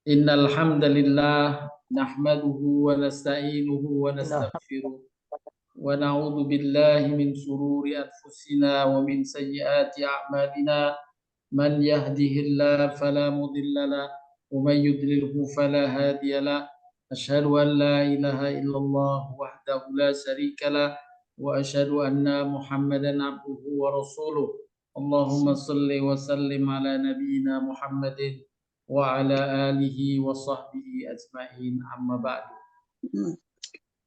Innal hamdalillah nahmaduhu wa nasta'inuhu wa nastaghfiruh wa na'udzu billahi min shururi anfusina wa min sayyiati a'malina man yahdihillahu fala mudilla lahu wa man yudlilhu fala hadiya lahu asyhadu an la ilaha illallah wahdahu la syarika lahu wa asyhadu anna muhammadan abduhu wa rasuluh Allahumma shalli wa sallim ala nabiyyina Muhammadin wa ala alihi wa sahbihi ajma'in amma ba'du.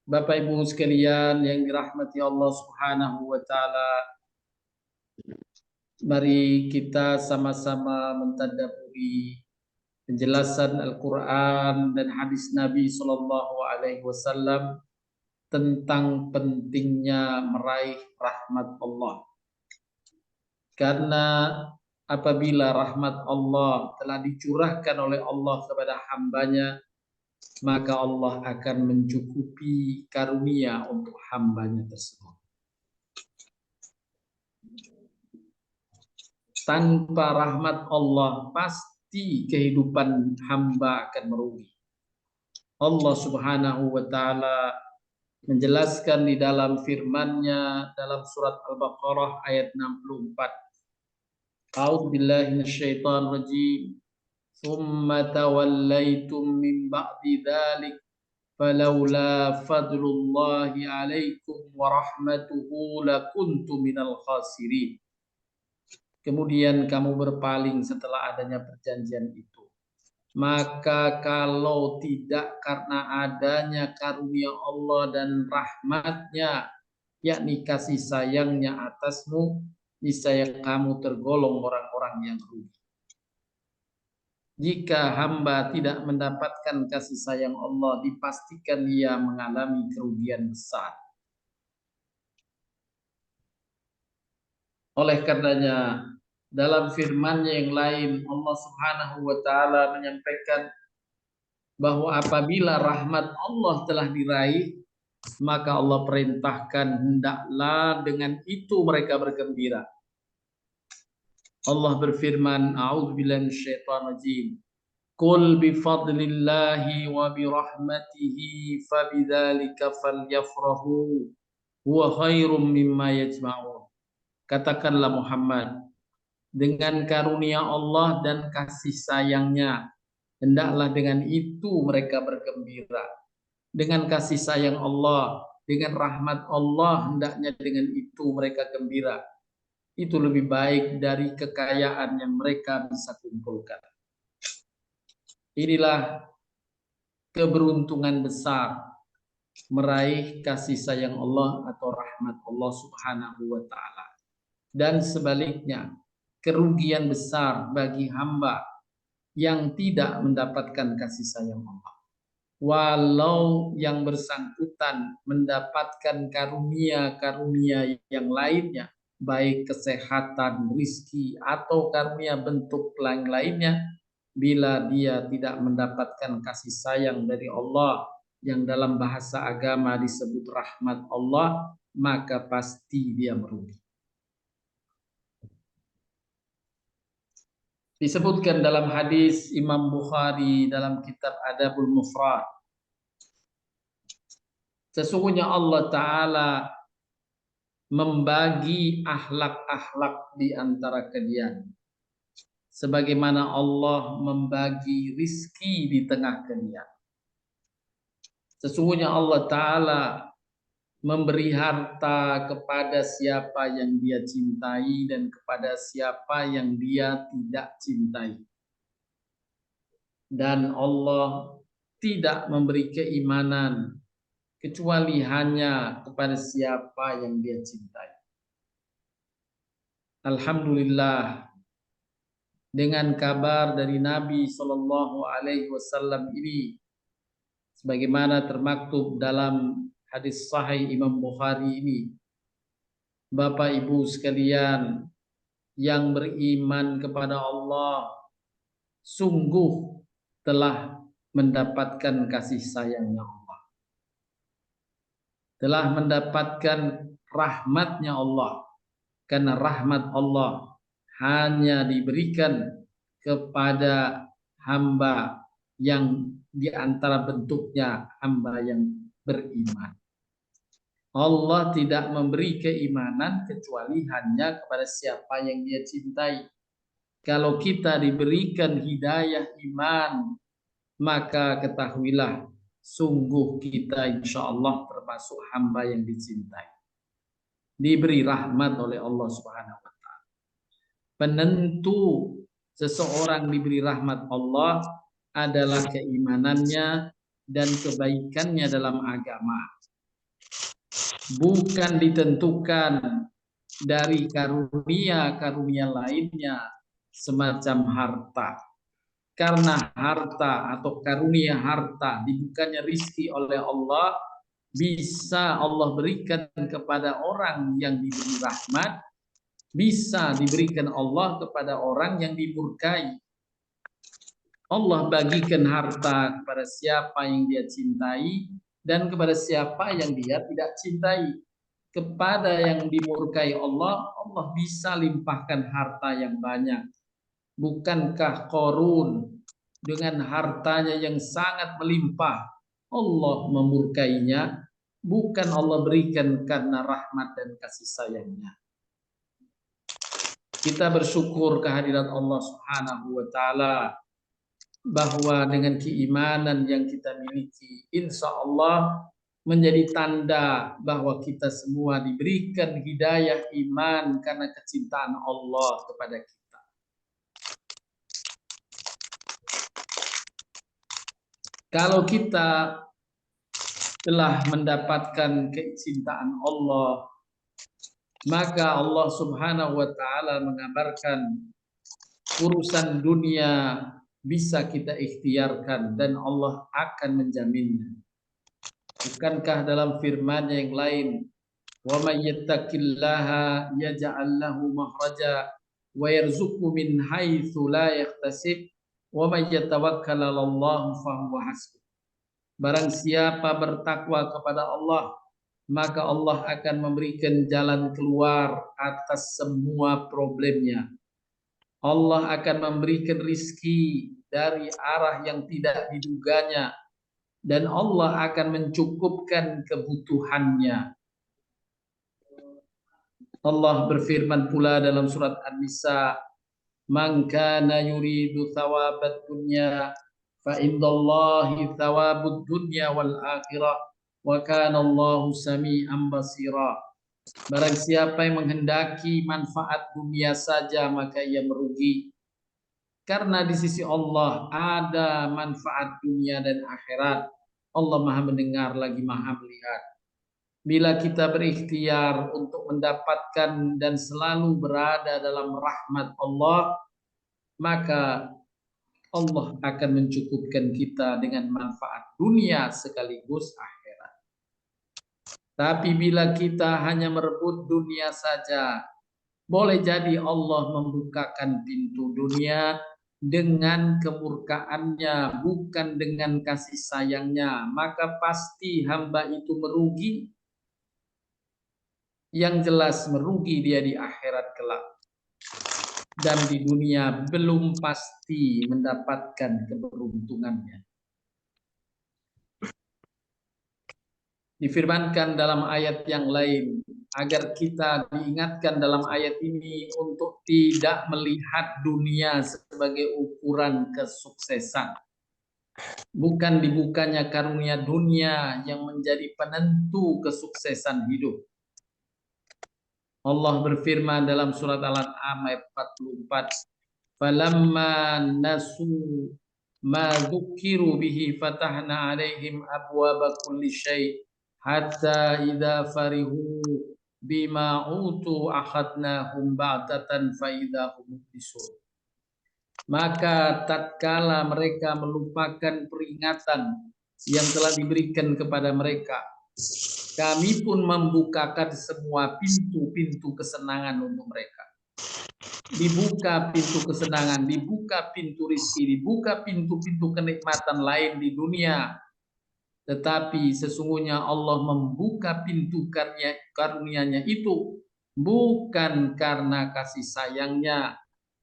Bapak Ibu sekalian yang dirahmati Allah Subhanahu wa taala, mari kita sama-sama mentadabburi penjelasan Al-Qur'an dan hadis Nabi sallallahu alaihi wasallam tentang pentingnya meraih rahmat Allah. Karena apabila rahmat Allah telah dicurahkan oleh Allah kepada hambanya, maka Allah akan mencukupi karunia untuk hambanya tersebut. Tanpa rahmat Allah, pasti kehidupan hamba akan merugi. Allah Subhanahu wa ta'ala menjelaskan di dalam firman-Nya dalam surat Al-Baqarah ayat 64. A'udzu billahi minasyaitonir rajim. Tsumma tawallaitum min ba'di dzalik falaula fadlullahi 'alaikum wa rahmatuhu lakuntum minal khasirin. Kemudian kamu berpaling setelah adanya perjanjian itu. Maka kalau tidak karena adanya karunia Allah dan rahmatnya, yakni kasih sayangnya atasmu, niscaya kamu tergolong orang-orang yang rugi. Jika hamba tidak mendapatkan kasih sayang Allah, dipastikan ia mengalami kerugian besar. Oleh karenanya, dalam firman-Nya yang lain, Allah Subhanahu wa ta'ala menyampaikan bahwa apabila rahmat Allah telah diraih, maka Allah perintahkan hendaklah dengan itu mereka bergembira. Allah berfirman, a'udzubillahi minasyaitonir rajim. Qul bi fadlillahi wa bi rahmatihi fabidzalika falyafrahu huwa khairum mimma yajma'un. Katakanlah Muhammad, dengan karunia Allah dan kasih sayangnya, hendaklah dengan itu mereka bergembira. Dengan kasih sayang Allah, dengan rahmat Allah, hendaknya dengan itu mereka gembira. Itu lebih baik dari kekayaan yang mereka bisa kumpulkan. Inilah keberuntungan besar meraih kasih sayang Allah atau rahmat Allah Subhanahu wa ta'ala. Dan sebaliknya, kerugian besar bagi hamba yang tidak mendapatkan kasih sayang Allah. Walau yang bersangkutan mendapatkan karunia-karunia yang lainnya, baik kesehatan, rizki, atau karunia bentuk lain-lainnya, bila dia tidak mendapatkan kasih sayang dari Allah yang dalam bahasa agama disebut rahmat Allah, maka pasti dia merugi. Disebutkan dalam hadis Imam Bukhari dalam kitab Adabul Mufrad, sesungguhnya Allah Ta'ala membagi akhlak-akhlak di antara kalian, sebagaimana Allah membagi rizki di tengah kalian. Sesungguhnya Allah Ta'ala memberi harta kepada siapa yang dia cintai dan kepada siapa yang dia tidak cintai. Dan Allah tidak memberi keimanan kecuali hanya kepada siapa yang dia cintai. Alhamdulillah, dengan kabar dari Nabi Shallallahu Alaihi Wasallam ini, sebagaimana termaktub dalam hadis Sahih Imam Bukhari ini, Bapak Ibu sekalian yang beriman kepada Allah sungguh telah mendapatkan kasih sayangnya Allah, telah mendapatkan rahmatnya Allah, Karena rahmat Allah hanya diberikan kepada hamba yang di antara bentuknya hamba yang beriman. Allah tidak memberi keimanan kecuali hanya kepada siapa yang Dia cintai. Kalau kita diberikan hidayah iman, maka ketahuilah sungguh kita insya Allah termasuk hamba yang dicintai, diberi rahmat oleh Allah Subhanahu wa Ta'ala. Penentu seseorang diberi rahmat Allah adalah keimanannya dan kebaikannya dalam agama, bukan ditentukan dari karunia-karunia lainnya semacam harta. Karena harta atau karunia harta dibukanya rizki oleh Allah, bisa Allah berikan kepada orang yang diberi rahmat, bisa diberikan Allah kepada orang yang dimurkai. Allah bagikan harta kepada siapa yang Dia cintai dan kepada siapa yang Dia tidak cintai. Kepada yang dimurkai Allah, Allah bisa limpahkan harta yang banyak. Bukankah Qarun dengan hartanya yang sangat melimpah Allah memurkainya? Bukan Allah berikan karena rahmat dan kasih sayangnya. Kita bersyukur kehadirat Allah Subhanahu wa Ta'ala, bahwa dengan keimanan yang kita miliki, insya Allah menjadi tanda bahwa kita semua diberikan hidayah iman karena kecintaan Allah kepada kita. Kalau kita telah mendapatkan kecintaan Allah, maka Allah Subhanahu wa Ta'ala mengabarkan urusan dunia bisa kita ikhtiarkan dan Allah akan menjaminnya. Bukankah dalam firman-Nya yang lain, wa may yattaqillaha yaj'al lahu makhraja wa yarzuqhu min haitsu la yahtasib wa may yatawakkal 'alallahi fa huwa hasbuh. Barang siapa bertakwa kepada Allah, maka Allah akan memberikan jalan keluar atas semua problemnya. Allah akan memberikan rizki dari arah yang tidak diduganya, dan Allah akan mencukupkan kebutuhannya. Allah berfirman pula dalam surat An-Nisa, "Man kana yuridu thawabad dunya fa indallahi thawabud dunya wal akhirah wa kana Allahu sami'an basira." Barang siapa yang menghendaki manfaat dunia saja, maka ia merugi. Karena di sisi Allah ada manfaat dunia dan akhirat. Allah Maha mendengar lagi Maha melihat. Bila kita berikhtiar untuk mendapatkan dan selalu berada dalam rahmat Allah, maka Allah akan mencukupkan kita dengan manfaat dunia sekaligus akhirat. Tapi bila kita hanya merebut dunia saja, boleh jadi Allah membukakan pintu dunia dengan kemurkaannya, bukan dengan kasih sayangnya. Maka pasti hamba itu merugi. Yang jelas merugi dia di akhirat kelak. Dan di dunia belum pasti mendapatkan keberuntungannya. Difirmankan dalam ayat yang lain, agar kita diingatkan dalam ayat ini untuk tidak melihat dunia sebagai ukuran kesuksesan. Bukan dibukanya karunia dunia yang menjadi penentu kesuksesan hidup. Allah berfirman dalam surat Al-An'am ayat 44, "Falamma nasu ma dzukiru bihi fatahna 'alaihim abwaaba kulli syai' hatta idza farihu bima utu akhadnahum ba'tatan fa idza hum mublisun." Maka tatkala mereka melupakan peringatan yang telah diberikan kepada mereka, kami pun membukakan semua pintu-pintu kesenangan untuk mereka. Dibuka pintu kesenangan, dibuka pintu rizki, dibuka pintu-pintu kenikmatan lain di dunia. Tetapi sesungguhnya Allah membuka pintu karunia-Nya itu bukan karena kasih sayangnya,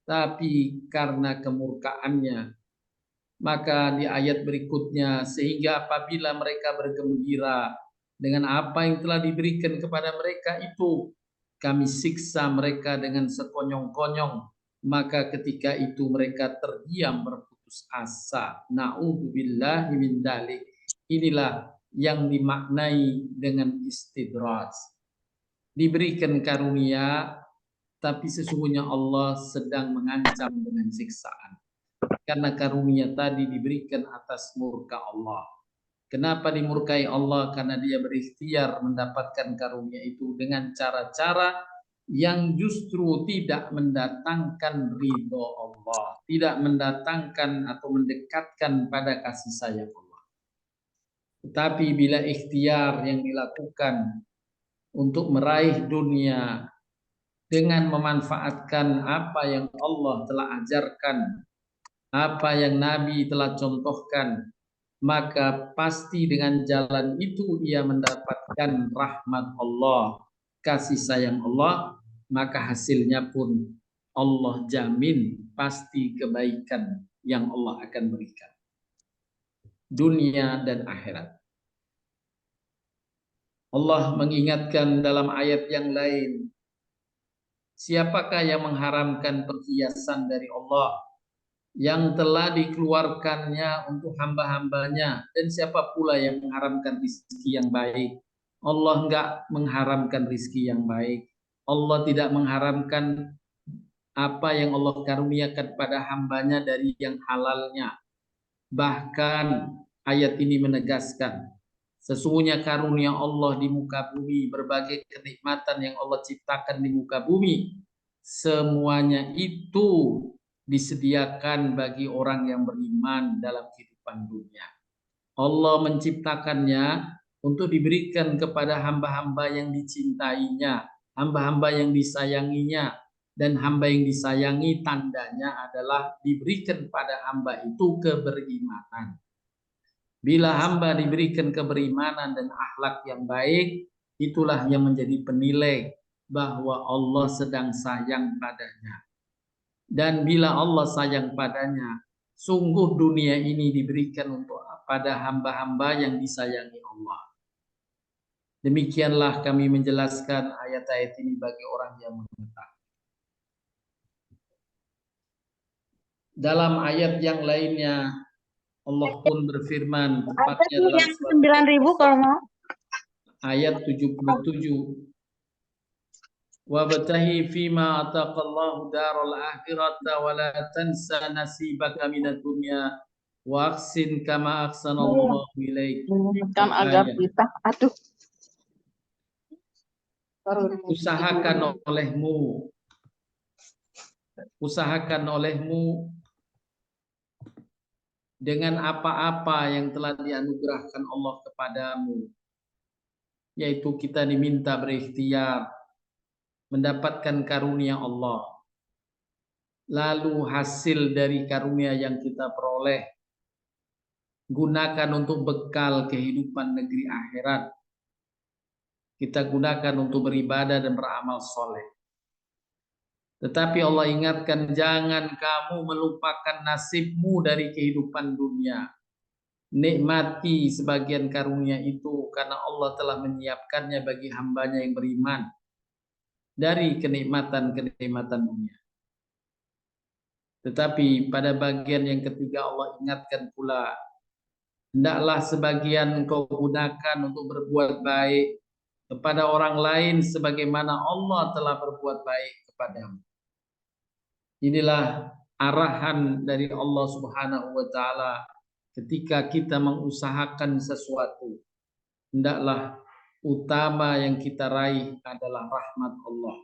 tapi karena kemurkaannya. Maka di ayat berikutnya, sehingga apabila mereka bergembira dengan apa yang telah diberikan kepada mereka itu, kami siksa mereka dengan sekonyong-konyong. Maka ketika itu mereka terdiam berputus asa. Na'udzubillahi min dzalik. Inilah yang dimaknai dengan istidraj. Diberikan karunia, tapi sesungguhnya Allah sedang mengancam dengan siksaan. Karena karunia tadi diberikan atas murka Allah. Kenapa dimurkai Allah? Karena dia berikhtiar mendapatkan karunia itu dengan cara-cara yang justru tidak mendatangkan ridho Allah, tidak mendatangkan atau mendekatkan pada kasih sayang Allah. Tetapi bila ikhtiar yang dilakukan untuk meraih dunia dengan memanfaatkan apa yang Allah telah ajarkan, apa yang Nabi telah contohkan, maka pasti dengan jalan itu ia mendapatkan rahmat Allah, kasih sayang Allah, maka hasilnya pun Allah jamin pasti kebaikan yang Allah akan berikan dunia dan akhirat. Allah mengingatkan dalam ayat yang lain, siapakah yang mengharamkan perhiasan dari Allah yang telah dikeluarkannya untuk hamba-hambanya, dan siapa pula yang mengharamkan rizki yang baik? Allah enggak mengharamkan rizki yang baik. Allah tidak mengharamkan apa yang Allah karuniakan pada hambanya dari yang halalnya. Bahkan ayat ini menegaskan, sesungguhnya karunia Allah di muka bumi, berbagai kenikmatan yang Allah ciptakan di muka bumi, semuanya itu disediakan bagi orang yang beriman dalam kehidupan dunia. Allah menciptakannya untuk diberikan kepada hamba-hamba yang dicintainya, hamba-hamba yang disayanginya, dan hamba yang disayangi tandanya adalah diberikan pada hamba itu keberimanan. Bila hamba diberikan keberimanan dan akhlak yang baik, itulah yang menjadi penilai bahwa Allah sedang sayang padanya. Dan bila Allah sayang padanya, sungguh dunia ini diberikan untuk pada hamba-hamba yang disayangi Allah. Demikianlah kami menjelaskan ayat-ayat ini bagi orang yang mengetahui. Dalam ayat yang lainnya, Allah pun berfirman, tepatnya dalam surat 9.000 kalau mau. Ayat 77. Wabtahi fima ataqallahu daral akhirata wa la tansa nasibaka minad dunya wa ahsin kama ahsanallahu ilaik. Kan agar kita usahakan olehmu dengan apa-apa yang telah dianugerahkan Allah kepadamu, yaitu kita diminta berikhtiar mendapatkan karunia Allah. Lalu hasil dari karunia yang kita peroleh gunakan untuk bekal kehidupan negeri akhirat. Kita gunakan untuk beribadah dan beramal soleh. Tetapi Allah ingatkan, jangan kamu melupakan nasibmu dari kehidupan dunia. Nikmati sebagian karunia itu karena Allah telah menyiapkannya bagi hambanya yang beriman dari kenikmatan-kenikmatan dunia. Tetapi pada bagian yang ketiga Allah ingatkan pula, hendaklah sebagian engkau gunakan untuk berbuat baik kepada orang lain sebagaimana Allah telah berbuat baik kepadamu. Inilah arahan dari Allah Subhanahu wa taala ketika kita mengusahakan sesuatu. Hendaklah utama yang kita raih adalah rahmat Allah.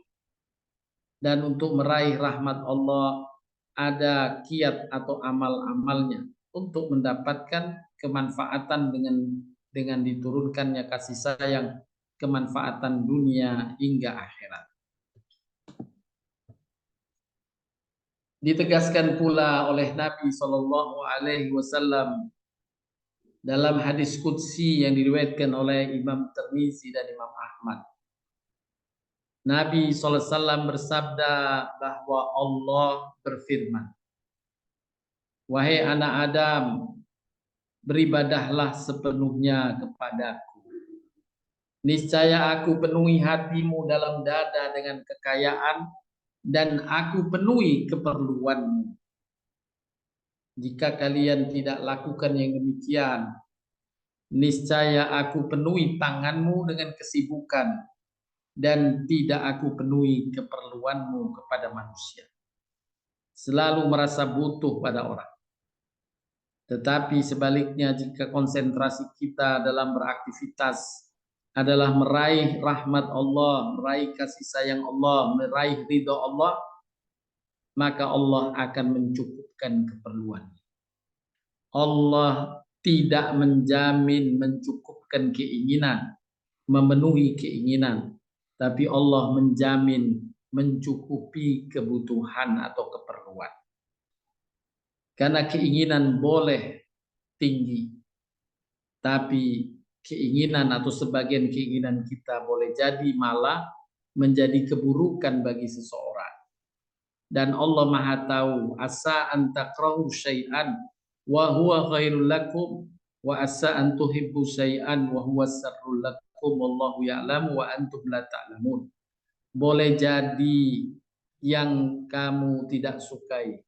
Dan untuk meraih rahmat Allah ada kiat atau amal-amalnya untuk mendapatkan kemanfaatan dengan diturunkannya kasih sayang, kemanfaatan dunia hingga akhirat. Ditegaskan pula oleh Nabi Shallallahu Alaihi Wasallam dalam hadis qudsi yang diriwayatkan oleh Imam Tirmizi dan Imam Ahmad. Nabi SAW bersabda bahwa Allah berfirman, "Wahai anak Adam, beribadahlah sepenuhnya kepadaku. Niscaya aku penuhi hatimu dalam dada dengan kekayaan, dan aku penuhi keperluanmu. Jika kalian tidak lakukan yang demikian, niscaya aku penuhi tanganmu dengan kesibukan, dan tidak aku penuhi keperluanmu kepada manusia." Selalu merasa butuh pada orang. Tetapi sebaliknya, jika konsentrasi kita dalam beraktivitas adalah meraih rahmat Allah, meraih kasih sayang Allah, meraih ridho Allah, maka Allah akan mencukupkan keperluan. Allah tidak menjamin mencukupkan keinginan, memenuhi keinginan, tapi Allah menjamin mencukupi kebutuhan atau keperluan. Karena keinginan boleh tinggi, tapi keinginan atau sebagian keinginan kita boleh jadi malah menjadi keburukan bagi seseorang. Dan Allah Maha tahu, asa an takrahu syai'an wa huwa khairul lakum wa asa an tuhibbu syai'an wa huwa syarrul lakum wallahu ya'lamu wa antum la ta'lamun. Boleh jadi yang kamu tidak sukai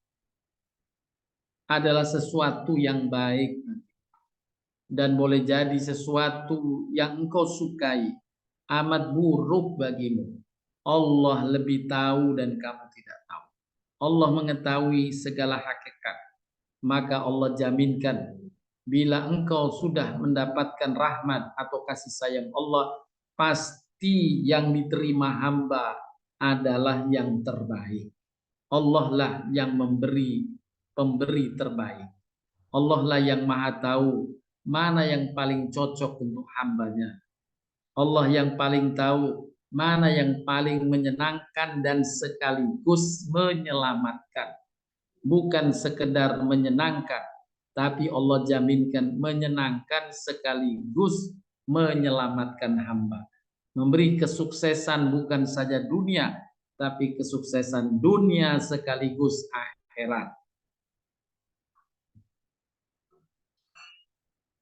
adalah sesuatu yang baik, dan boleh jadi sesuatu yang engkau sukai amat buruk bagimu. Allah lebih tahu dan kamu tidak tahu. Allah mengetahui segala hakikat. Maka Allah jaminkan, bila engkau sudah mendapatkan rahmat atau kasih sayang Allah, pasti yang diterima hamba adalah yang terbaik. Allah lah yang pemberi terbaik. Allah lah yang Maha tahu mana yang paling cocok untuk hambanya. Allah yang paling tahu mana yang paling menyenangkan dan sekaligus menyelamatkan. Bukan sekedar menyenangkan, tapi Allah jaminkan menyenangkan sekaligus menyelamatkan hamba. Memberi kesuksesan bukan saja dunia, tapi kesuksesan dunia sekaligus akhirat.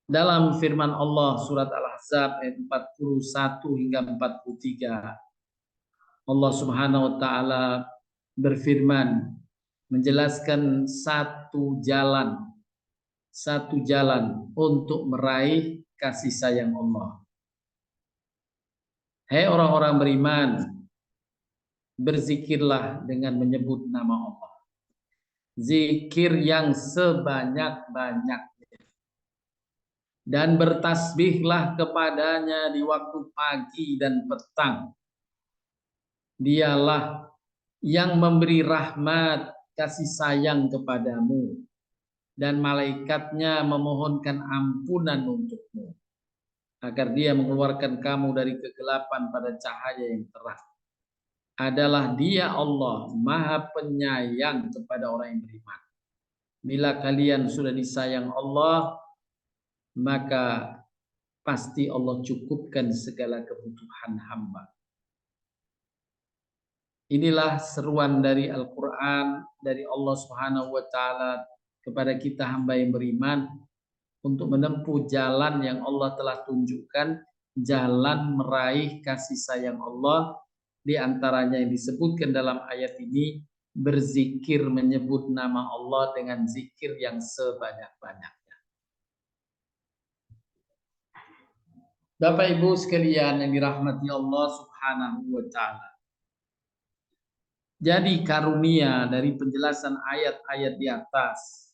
Dalam firman Allah surat Al-Ahzab ayat 41 hingga 43, Allah Subhanahu wa taala berfirman menjelaskan satu jalan untuk meraih kasih sayang Allah. Hai orang-orang beriman, berzikirlah dengan menyebut nama Allah. Zikir yang sebanyak-banyaknya. Dan bertasbihlah kepadanya di waktu pagi dan petang. Dialah yang memberi rahmat kasih sayang kepadamu, dan malaikatnya memohonkan ampunan untukmu, agar dia mengeluarkan kamu dari kegelapan pada cahaya yang terang. Adalah dia Allah Maha Penyayang kepada orang yang beriman. Bila kalian sudah disayang Allah, maka pasti Allah cukupkan segala kebutuhan hamba. Inilah seruan dari Al-Quran, dari Allah Subhanahu wa taala kepada kita hamba yang beriman, untuk menempuh jalan yang Allah telah tunjukkan, jalan meraih kasih sayang Allah. Di antaranya yang disebutkan dalam ayat ini, berzikir menyebut nama Allah dengan zikir yang sebanyak-banyaknya. Bapak Ibu sekalian yang dirahmati Allah Subhanahu wa taala. Jadi karunia dari penjelasan ayat-ayat di atas,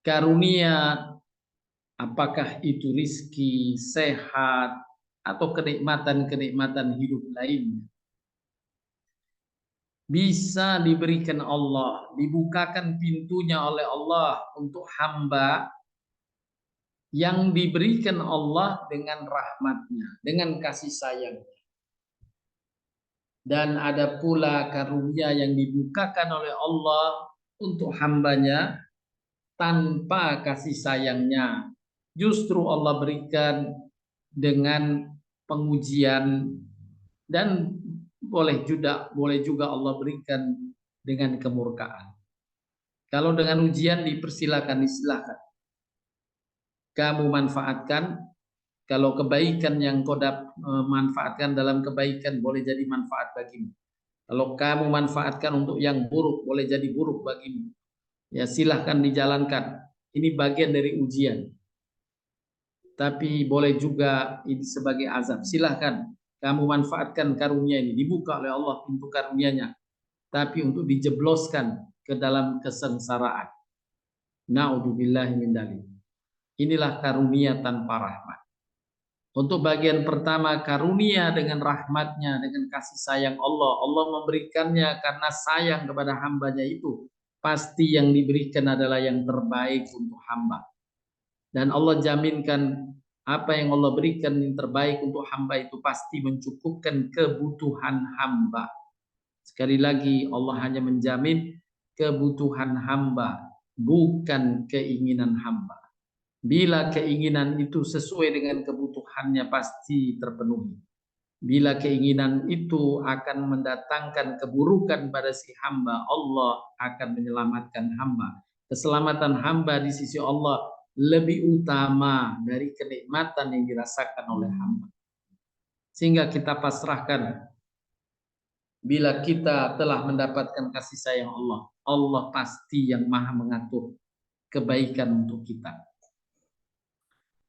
karunia apakah itu rizki, sehat, atau kenikmatan-kenikmatan hidup lainnya, bisa diberikan Allah, dibukakan pintunya oleh Allah untuk hamba yang diberikan Allah dengan rahmatnya, dengan kasih sayangnya. Dan ada pula karunia yang dibukakan oleh Allah untuk hambanya tanpa kasih sayangnya. Justru Allah berikan dengan pengujian, Dan boleh juga Allah berikan dengan kemurkaan. Kalau dengan ujian dipersilakan, disilakan. Kamu manfaatkan, kalau kebaikan yang kau manfaatkan dalam kebaikan boleh jadi manfaat bagimu. Kalau kamu manfaatkan untuk yang buruk boleh jadi buruk bagimu. Ya silahkan dijalankan. Ini bagian dari ujian. Tapi boleh juga ini sebagai azab. Silahkan kamu manfaatkan karunia ini. Dibuka oleh Allah pintu karunia-Nya. Tapi untuk dijebloskan ke dalam kesengsaraan. Na'udzubillahi min dzalik. Inilah karunia tanpa rahmat. Untuk bagian pertama, karunia dengan rahmatnya, dengan kasih sayang Allah. Allah memberikannya karena sayang kepada hambanya itu. Pasti yang diberikan adalah yang terbaik untuk hamba. Dan Allah jaminkan apa yang Allah berikan yang terbaik untuk hamba itu pasti mencukupkan kebutuhan hamba. Sekali lagi, Allah hanya menjamin kebutuhan hamba, bukan keinginan hamba. Bila keinginan itu sesuai dengan kebutuhannya pasti terpenuhi. Bila keinginan itu akan mendatangkan keburukan pada si hamba, Allah akan menyelamatkan hamba. Keselamatan hamba di sisi Allah lebih utama dari kenikmatan yang dirasakan oleh hamba. Sehingga kita pasrahkan, bila kita telah mendapatkan kasih sayang Allah, Allah pasti yang maha mengatur kebaikan untuk kita.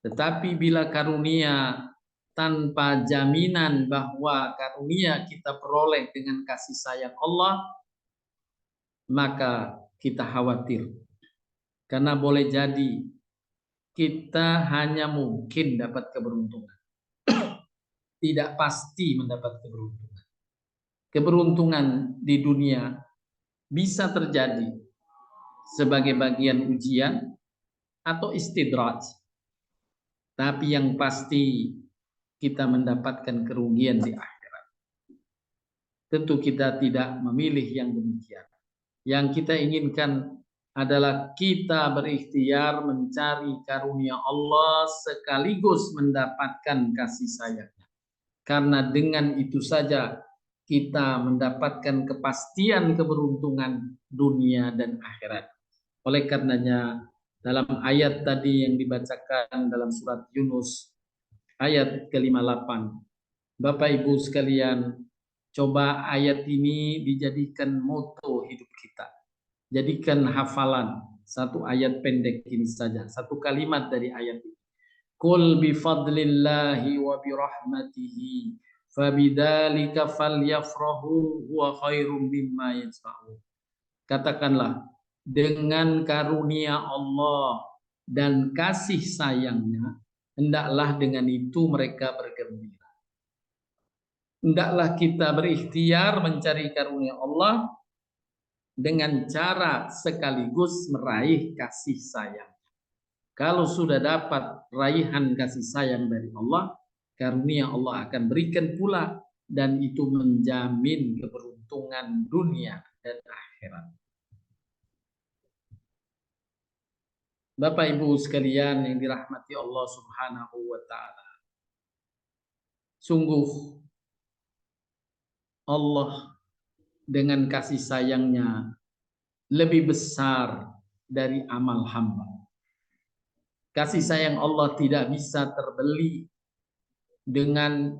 Tetapi bila karunia tanpa jaminan bahwa karunia kita peroleh dengan kasih sayang Allah, maka kita khawatir. Karena boleh jadi kita hanya mungkin dapat keberuntungan. Tidak pasti mendapat keberuntungan. Keberuntungan di dunia bisa terjadi sebagai bagian ujian atau istidraj. Tapi yang pasti kita mendapatkan kerugian di akhirat. Tentu kita tidak memilih yang demikian. Yang kita inginkan adalah kita berikhtiar mencari karunia Allah sekaligus mendapatkan kasih sayangnya. Karena dengan itu saja kita mendapatkan kepastian keberuntungan dunia dan akhirat. Oleh karenanya dalam ayat tadi yang dibacakan dalam surat Yunus ayat ke-58, Bapak Ibu sekalian, coba ayat ini dijadikan moto hidup kita. Jadikan hafalan satu ayat pendek ini saja, satu kalimat dari ayat ini. Qul bi fadlillahi wa bi rahmatihi fabidzalika falyafrahu huwa khairum mimma yajma'un. Katakanlah, dengan karunia Allah dan kasih sayangnya, hendaklah dengan itu mereka bergembira. Hendaklah kita berikhtiar mencari karunia Allah dengan cara sekaligus meraih kasih sayang. Kalau sudah dapat raihan kasih sayang dari Allah, karunia Allah akan berikan pula, dan itu menjamin keberuntungan dunia dan akhirat. Bapak Ibu sekalian yang dirahmati Allah Subhanahu wa taala. Sungguh Allah dengan kasih sayangnya lebih besar dari amal hamba. Kasih sayang Allah tidak bisa terbeli dengan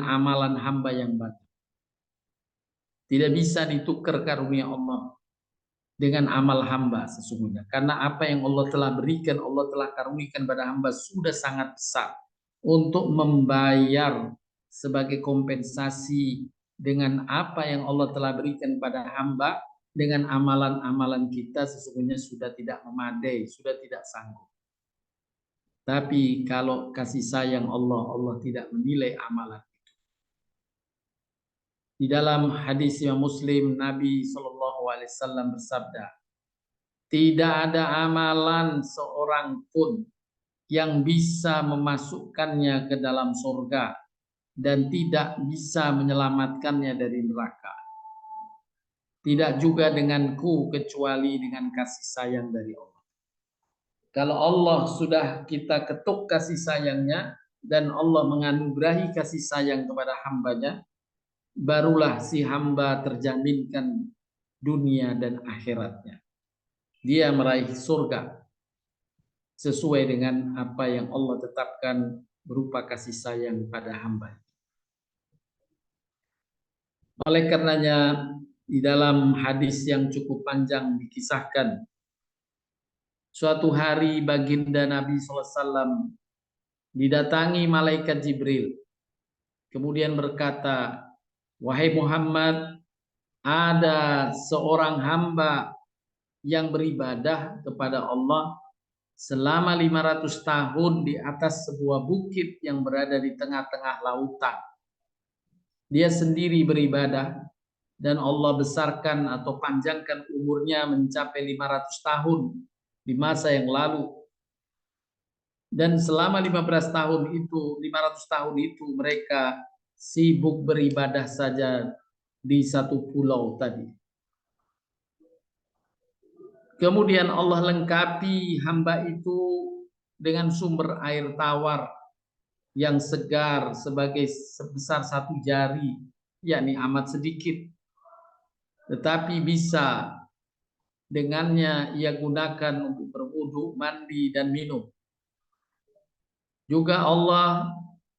amalan hamba yang baik. Tidak bisa ditukar karunia Allah dengan amal hamba sesungguhnya. Karena apa yang Allah telah berikan, Allah telah karunikan pada hamba sudah sangat besar untuk membayar sebagai kompensasi dengan apa yang Allah telah berikan pada hamba. Dengan amalan-amalan kita sesungguhnya sudah tidak memadai, sudah tidak sanggup. Tapi kalau kasih sayang Allah, Allah tidak menilai amalan itu. Di dalam hadis Imam Muslim, Nabi SAW bersabda, tidak ada amalan seorang pun yang bisa memasukkannya ke dalam surga dan tidak bisa menyelamatkannya dari neraka. Tidak juga denganku kecuali dengan kasih sayang dari Allah. Kalau Allah sudah kita ketuk kasih sayangnya, dan Allah menganugerahi kasih sayang kepada hambanya, barulah si hamba terjaminkan dunia dan akhiratnya. Dia meraih surga sesuai dengan apa yang Allah tetapkan berupa kasih sayang pada hamba. Oleh karenanya di dalam hadis yang cukup panjang dikisahkan, suatu hari baginda Nabi SAW didatangi malaikat Jibril, kemudian berkata, "Wahai Muhammad, ada seorang hamba yang beribadah kepada Allah selama 500 tahun di atas sebuah bukit yang berada di tengah-tengah lautan. Dia sendiri beribadah dan Allah besarkan atau panjangkan umurnya mencapai 500 tahun di masa yang lalu. Dan selama 500 tahun itu mereka sibuk beribadah saja di satu pulau tadi. Kemudian Allah lengkapi hamba itu dengan sumber air tawar yang segar sebagai sebesar satu jari, yakni amat sedikit. Tetapi bisa dengannya ia gunakan untuk berwudu, mandi, dan minum. Juga Allah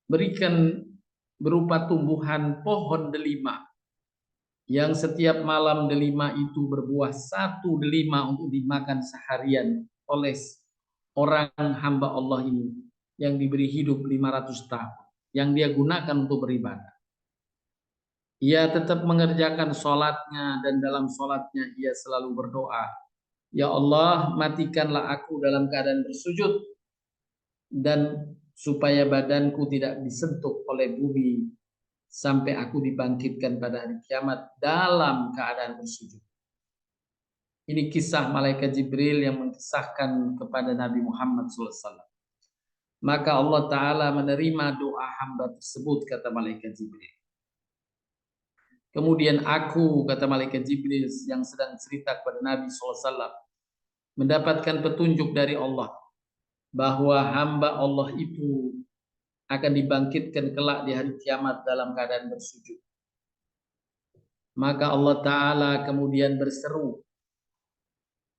berikan berupa tumbuhan pohon delima yang setiap malam delima itu berbuah satu delima untuk dimakan seharian oleh orang hamba Allah ini yang diberi hidup 500 tahun yang dia gunakan untuk beribadah. Ia tetap mengerjakan sholatnya dan dalam sholatnya ia selalu berdoa, "Ya Allah, matikanlah aku dalam keadaan bersujud dan supaya badanku tidak disentuh oleh bumi sampai aku dibangkitkan pada hari kiamat dalam keadaan bersujud." Ini kisah malaikat Jibril yang mengisahkan kepada Nabi Muhammad SAW. Maka Allah Ta'ala menerima doa hamba tersebut, kata malaikat Jibril. Kemudian aku, kata malaikat Jibril yang sedang cerita kepada Nabi SAW, mendapatkan petunjuk dari Allah bahwa hamba Allah itu akan dibangkitkan kelak di hari kiamat dalam keadaan bersujud. Maka Allah Ta'ala kemudian berseru,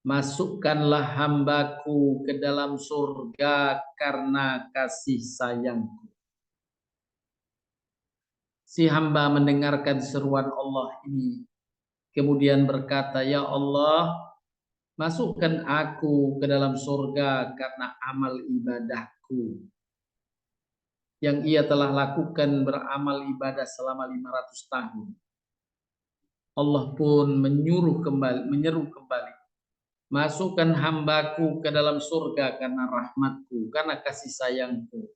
"Masukkanlah hambaku ke dalam surga karena kasih sayangku." Si hamba mendengarkan seruan Allah ini, kemudian berkata, "Ya Allah, masukkan aku ke dalam surga karena amal ibadahku yang ia telah lakukan beramal ibadah selama 500 tahun. Allah pun menyeru kembali, "Masukkan hambaku ke dalam surga karena rahmatku, karena kasih sayangku."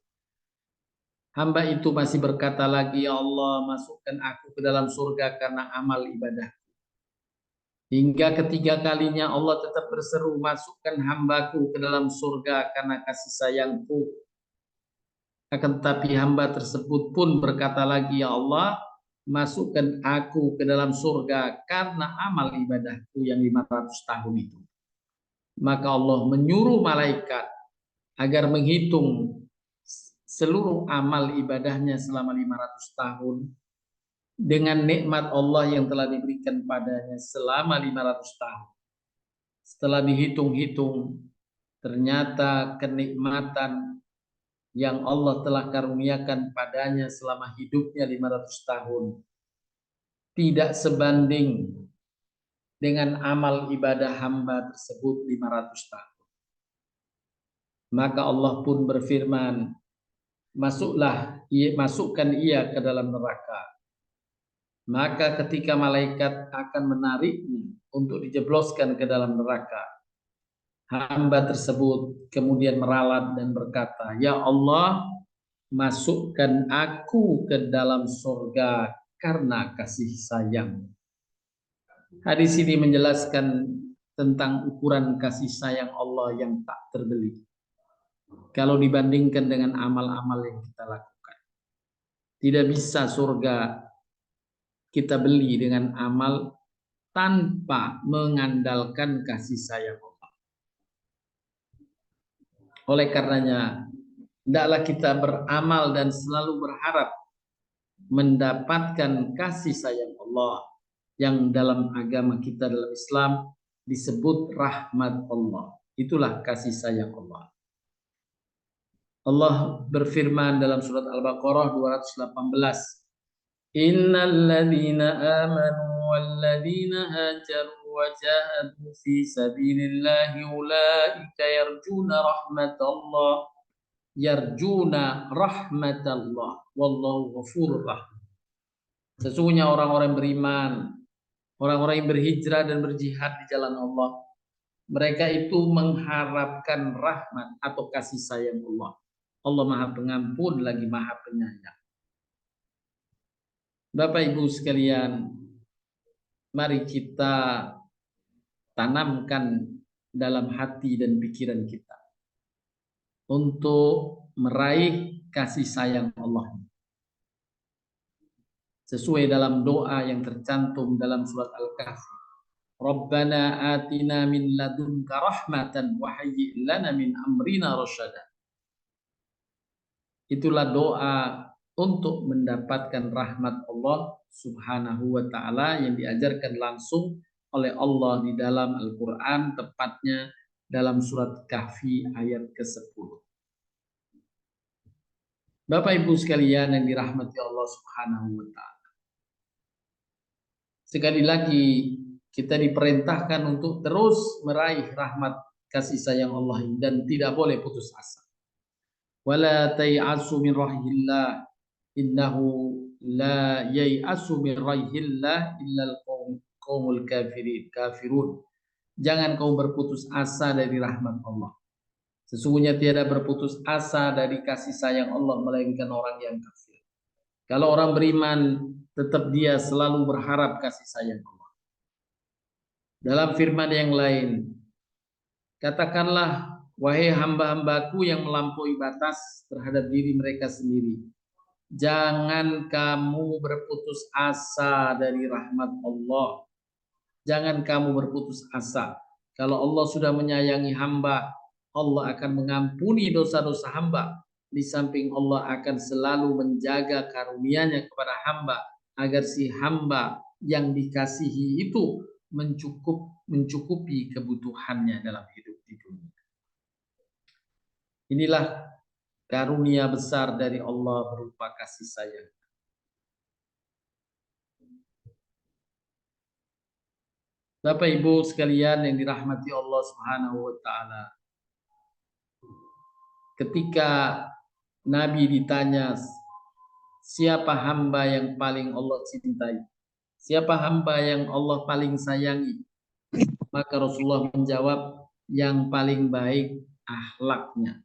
Hamba itu masih berkata lagi, "Ya Allah, masukkan aku ke dalam surga karena amal ibadah." Hingga ketiga kalinya Allah tetap berseru, "Masukkan hambaku ke dalam surga karena kasih sayangku." Akan tetapi hamba tersebut pun berkata lagi, "Ya Allah, masukkan aku ke dalam surga karena amal ibadahku yang 500 tahun itu." Maka Allah menyuruh malaikat agar menghitung seluruh amal ibadahnya selama 500 tahun dengan nikmat Allah yang telah diberikan padanya selama 500 tahun. Setelah dihitung-hitung, ternyata kenikmatan yang Allah telah karuniakan padanya selama hidupnya 500 tahun tidak sebanding dengan amal ibadah hamba tersebut 500 tahun. Maka Allah pun berfirman, masukkan ia ke dalam neraka. Maka ketika malaikat akan menariknya untuk dijebloskan ke dalam neraka, hamba tersebut kemudian meralat dan berkata, "Ya Allah, masukkan aku ke dalam surga karena kasih sayang." Hadis ini menjelaskan tentang ukuran kasih sayang Allah yang tak terbeli kalau dibandingkan dengan amal-amal yang kita lakukan. Tidak bisa surga kita beli dengan amal tanpa mengandalkan kasih sayang Allah. Oleh karenanya hendaklah kita beramal dan selalu berharap mendapatkan kasih sayang Allah yang dalam agama kita dalam Islam disebut rahmat Allah. Itulah kasih sayang Allah. Allah berfirman dalam surat Al-Baqarah 218, Innal ladzina amanu wal ladzina hajaru wa jahadu fi sabilillahi ulaika yarjuna rahmatallah wallahu ghafurur rahim. Sesungguhnya orang-orang beriman, orang-orang yang berhijrah dan berjihad di jalan Allah, mereka itu mengharapkan rahmat atau kasih sayang Allah. Allah Maha Pengampun lagi Maha Penyayang. Bapak Ibu sekalian, mari kita tanamkan dalam hati dan pikiran kita untuk meraih kasih sayang Allah. Sesuai dalam doa yang tercantum dalam surat Al-Kahfi. Rabbana atina min ladunka rahmatan wa hayyi' lana min amrina rasyada. Itulah doa untuk mendapatkan rahmat Allah Subhanahu wa taala yang diajarkan langsung oleh Allah di dalam Al-Qur'an, tepatnya dalam surat Kahfi ayat ke-10. Bapak Ibu sekalian yang dirahmati Allah Subhanahu wa taala. Sekali lagi kita diperintahkan untuk terus meraih rahmat kasih sayang Allah dan tidak boleh putus asa. Wala tay'asu min rahillah innahu la yai'asu min rahillah illal qaumul kafirun. Jangan kau berputus asa dari rahmat Allah. Sesungguhnya tiada berputus asa dari kasih sayang Allah melainkan orang yang kafir. Kalau orang beriman tetap dia selalu berharap kasih sayang Allah. Dalam firman yang lain, katakanlah wahai hamba-hambaku yang melampaui batas terhadap diri mereka sendiri, jangan kamu berputus asa dari rahmat Allah. Jangan kamu berputus asa. Kalau Allah sudah menyayangi hamba, Allah akan mengampuni dosa-dosa hamba. Di samping Allah akan selalu menjaga karunia-Nya kepada hamba agar si hamba yang dikasihi itu mencukupi kebutuhannya dalam hidup di dunia. Inilah karunia besar dari Allah berupa kasih sayang. Bapak Ibu sekalian yang dirahmati Allah Subhanahu wa taala. Ketika Nabi ditanya siapa hamba yang paling Allah cintai, siapa hamba yang Allah paling sayangi, maka Rasulullah menjawab yang paling baik akhlaknya,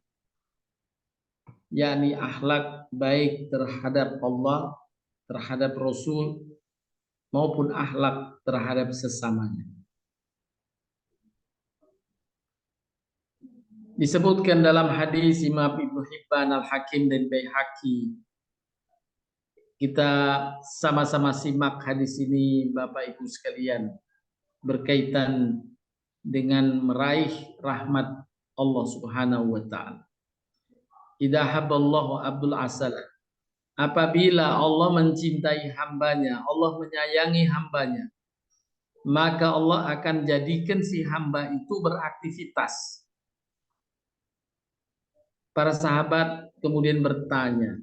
yakni akhlak baik terhadap Allah, terhadap Rasul, maupun akhlak terhadap sesamanya. Disebutkan dalam hadis Imam Ibnu Hibban, Al-Hakim dan Baihaqi. Kita sama-sama simak hadis ini Bapak Ibu sekalian, berkaitan dengan meraih rahmat Allah Subhanahu wa taala. Idza haballahu abdul asal. Apabila Allah mencintai hambanya, Allah menyayangi hambanya, maka Allah akan jadikan si hamba itu beraktivitas. Para sahabat kemudian bertanya,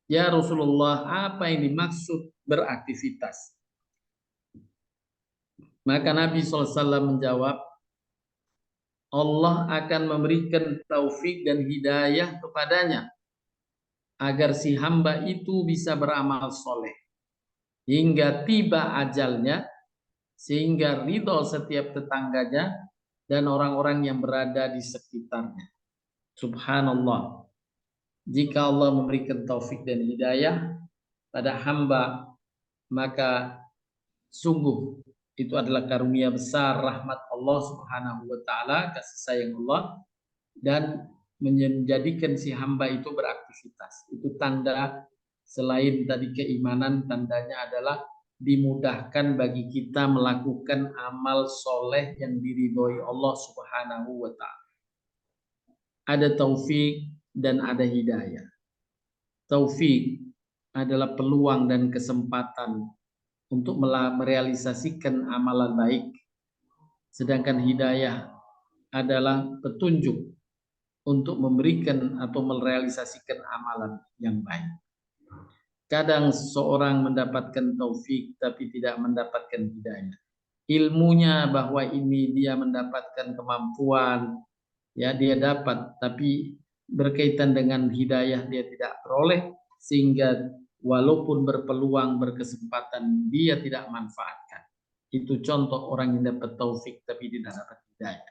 "Ya Rasulullah, apa yang dimaksud beraktivitas?" Maka Nabi SAW menjawab, Allah akan memberikan taufik dan hidayah kepadanya agar si hamba itu bisa beramal soleh hingga tiba ajalnya, sehingga ridho setiap tetangganya dan orang-orang yang berada di sekitarnya. Subhanallah. Jika Allah memberikan taufik dan hidayah pada hamba, maka sungguh itu adalah karunia besar rahmat Allah Subhanahu wa taala, kasih sayang Allah, dan menjadikan si hamba itu beraktivitas. Itu tanda, selain tadi keimanan, tandanya adalah dimudahkan bagi kita melakukan amal soleh yang diridhoi Allah Subhanahu wa taala. ada taufik dan ada hidayah. Taufik adalah peluang dan kesempatan untuk merealisasikan amalan baik. Sedangkan hidayah adalah petunjuk untuk memberikan atau merealisasikan amalan yang baik. Kadang seseorang mendapatkan taufik tapi tidak mendapatkan hidayah. Ilmunya bahwa ini dia mendapatkan kemampuan, ya dia dapat, tapi berkaitan dengan hidayah dia tidak peroleh, sehingga walaupun berpeluang, berkesempatan, dia tidak manfaatkan. Itu contoh orang yang dapat taufik tapi tidak dapat hidayah.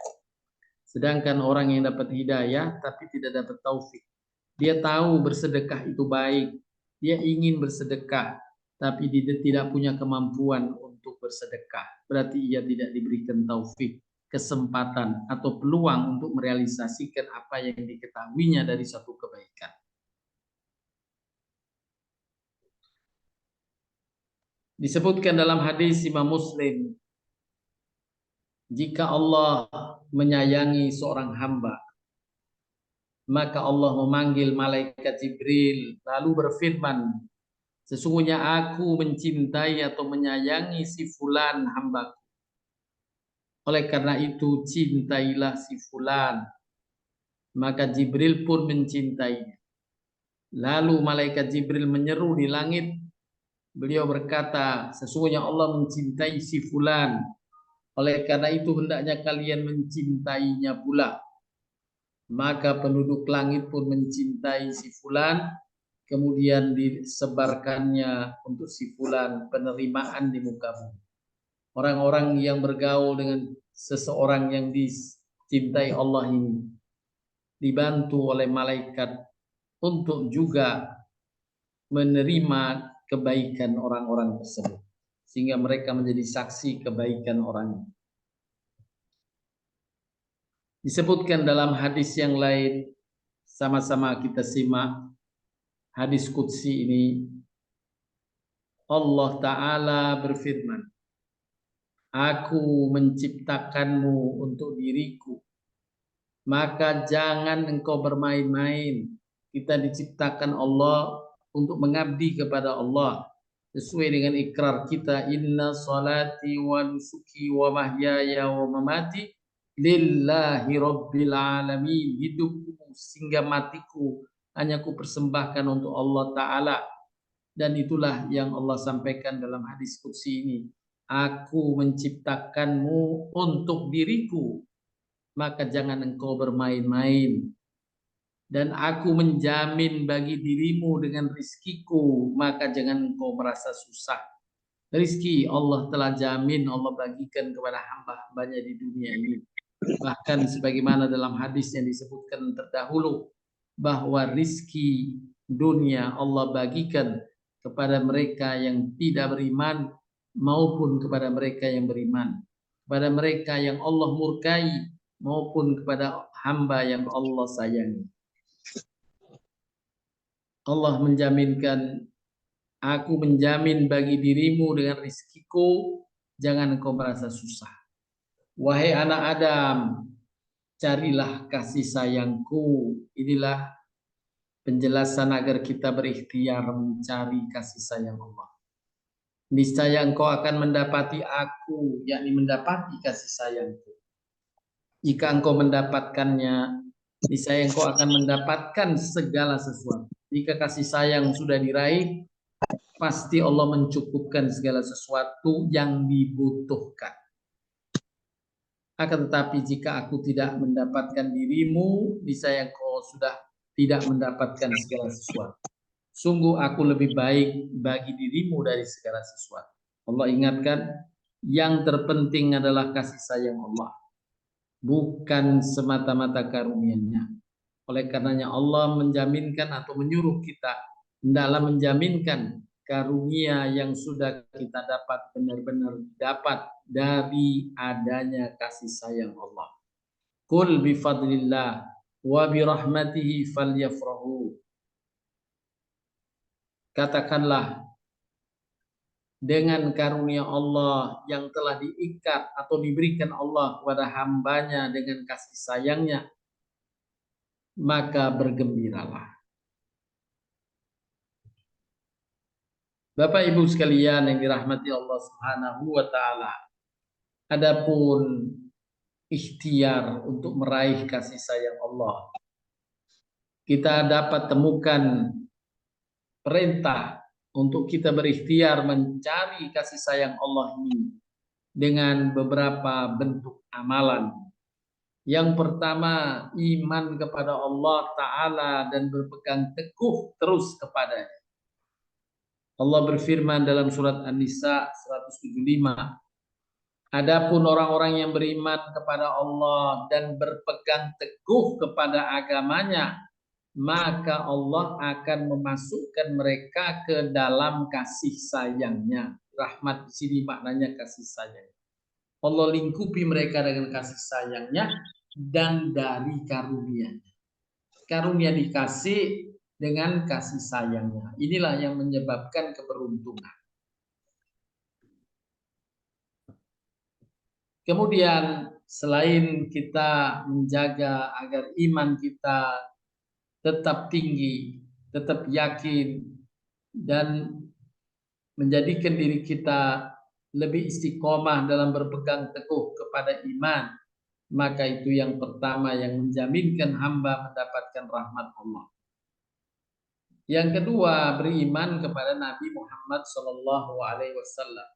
Sedangkan orang yang dapat hidayah tapi tidak dapat taufik, dia tahu bersedekah itu baik, dia ingin bersedekah tapi dia tidak punya kemampuan untuk bersedekah, berarti ia tidak diberikan taufik, kesempatan atau peluang untuk merealisasikan apa yang diketahuinya dari suatu kebaikan. Disebutkan dalam hadis Imam Muslim, jika Allah menyayangi seorang hamba, maka Allah memanggil malaikat Jibril lalu berfirman, sesungguhnya aku mencintai atau menyayangi si fulan hambaku. Oleh karena itu cintailah si fulan. Maka Jibril pun mencintainya. Lalu malaikat Jibril menyeru di langit. Beliau berkata, sesungguhnya Allah mencintai si fulan. Oleh karena itu hendaknya kalian mencintainya pula. Maka penduduk langit pun mencintai si fulan. Kemudian disebarkannya untuk si fulan penerimaan di muka bumi. Orang-orang yang bergaul dengan seseorang yang dicintai Allah ini dibantu oleh malaikat untuk juga menerima kebaikan orang-orang tersebut, sehingga mereka menjadi saksi kebaikan orang. Disebutkan dalam hadis yang lain, sama-sama kita simak hadis qudsi ini. Allah Ta'ala berfirman, aku menciptakanmu untuk diriku, maka jangan engkau bermain-main. Kita diciptakan Allah untuk mengabdi kepada Allah sesuai dengan ikrar kita, inna salati wa nusuki wa mahyaya wa mamati lillahi rabbil alamin. Hidupku sehingga matiku hanya ku persembahkan untuk Allah Ta'ala. Dan itulah yang Allah sampaikan dalam hadis qudsi ini, aku menciptakanmu untuk diriku, maka jangan engkau bermain-main. Dan aku menjamin bagi dirimu dengan rizkiku, maka jangan engkau merasa susah. Rizki Allah telah jamin, Allah bagikan kepada hamba-hambanya di dunia ini. Bahkan sebagaimana dalam hadis yang disebutkan terdahulu, bahwa rizki dunia Allah bagikan kepada mereka yang tidak beriman maupun kepada mereka yang beriman, kepada mereka yang Allah murkai maupun kepada hamba yang Allah sayangi. Allah menjaminkan, aku menjamin bagi dirimu dengan rizkiku, jangan engkau merasa susah. Wahai anak Adam, carilah kasih sayangku. Inilah penjelasan agar kita berikhtiar mencari kasih sayang Allah. Niscaya engkau akan mendapati aku, yakni mendapati kasih sayangku. Jika engkau mendapatkannya, niscaya engkau akan mendapatkan segala sesuatu. Jika kasih sayang sudah diraih, pasti Allah mencukupkan segala sesuatu yang dibutuhkan. Akan tetapi jika aku tidak mendapatkan dirimu, niscaya engkau sudah tidak mendapatkan segala sesuatu. Sungguh aku lebih baik bagi dirimu dari segala sesuatu. Allah ingatkan, yang terpenting adalah kasih sayang Allah, bukan semata-mata karunia-Nya. Oleh karenanya Allah menjaminkan atau menyuruh kita dalam menjaminkan karunia yang sudah kita dapat benar-benar dapat dari adanya kasih sayang Allah. Qul bi fadlillah wa bi rahmatihi falyafrahu. Katakanlah, dengan karunia Allah yang telah diikat atau diberikan Allah kepada hambanya dengan kasih sayangnya, maka bergembiralah. Bapak Ibu sekalian yang dirahmati Allah Subhanahu wa taala. Adapun ikhtiar untuk meraih kasih sayang Allah, kita dapat temukan perintah untuk kita berikhtiar mencari kasih sayang Allah ini dengan beberapa bentuk amalan. Yang pertama, iman kepada Allah Ta'ala dan berpegang teguh terus kepadanya. Allah berfirman dalam surat An-Nisa 175, adapun orang-orang yang beriman kepada Allah dan berpegang teguh kepada agamanya, maka Allah akan memasukkan mereka ke dalam kasih sayangnya. Rahmat di sini maknanya kasih sayang. Allah lingkupi mereka dengan kasih sayangnya dan dari karunia. Karunia dikasih dengan kasih sayangnya. Inilah yang menyebabkan keberuntungan. Kemudian selain kita menjaga agar iman kita tetap tinggi, tetap yakin, dan menjadikan diri kita lebih istiqomah dalam berpegang teguh kepada iman, maka itu yang pertama yang menjaminkan hamba mendapatkan rahmat Allah. Yang kedua, beriman kepada Nabi Muhammad SAW.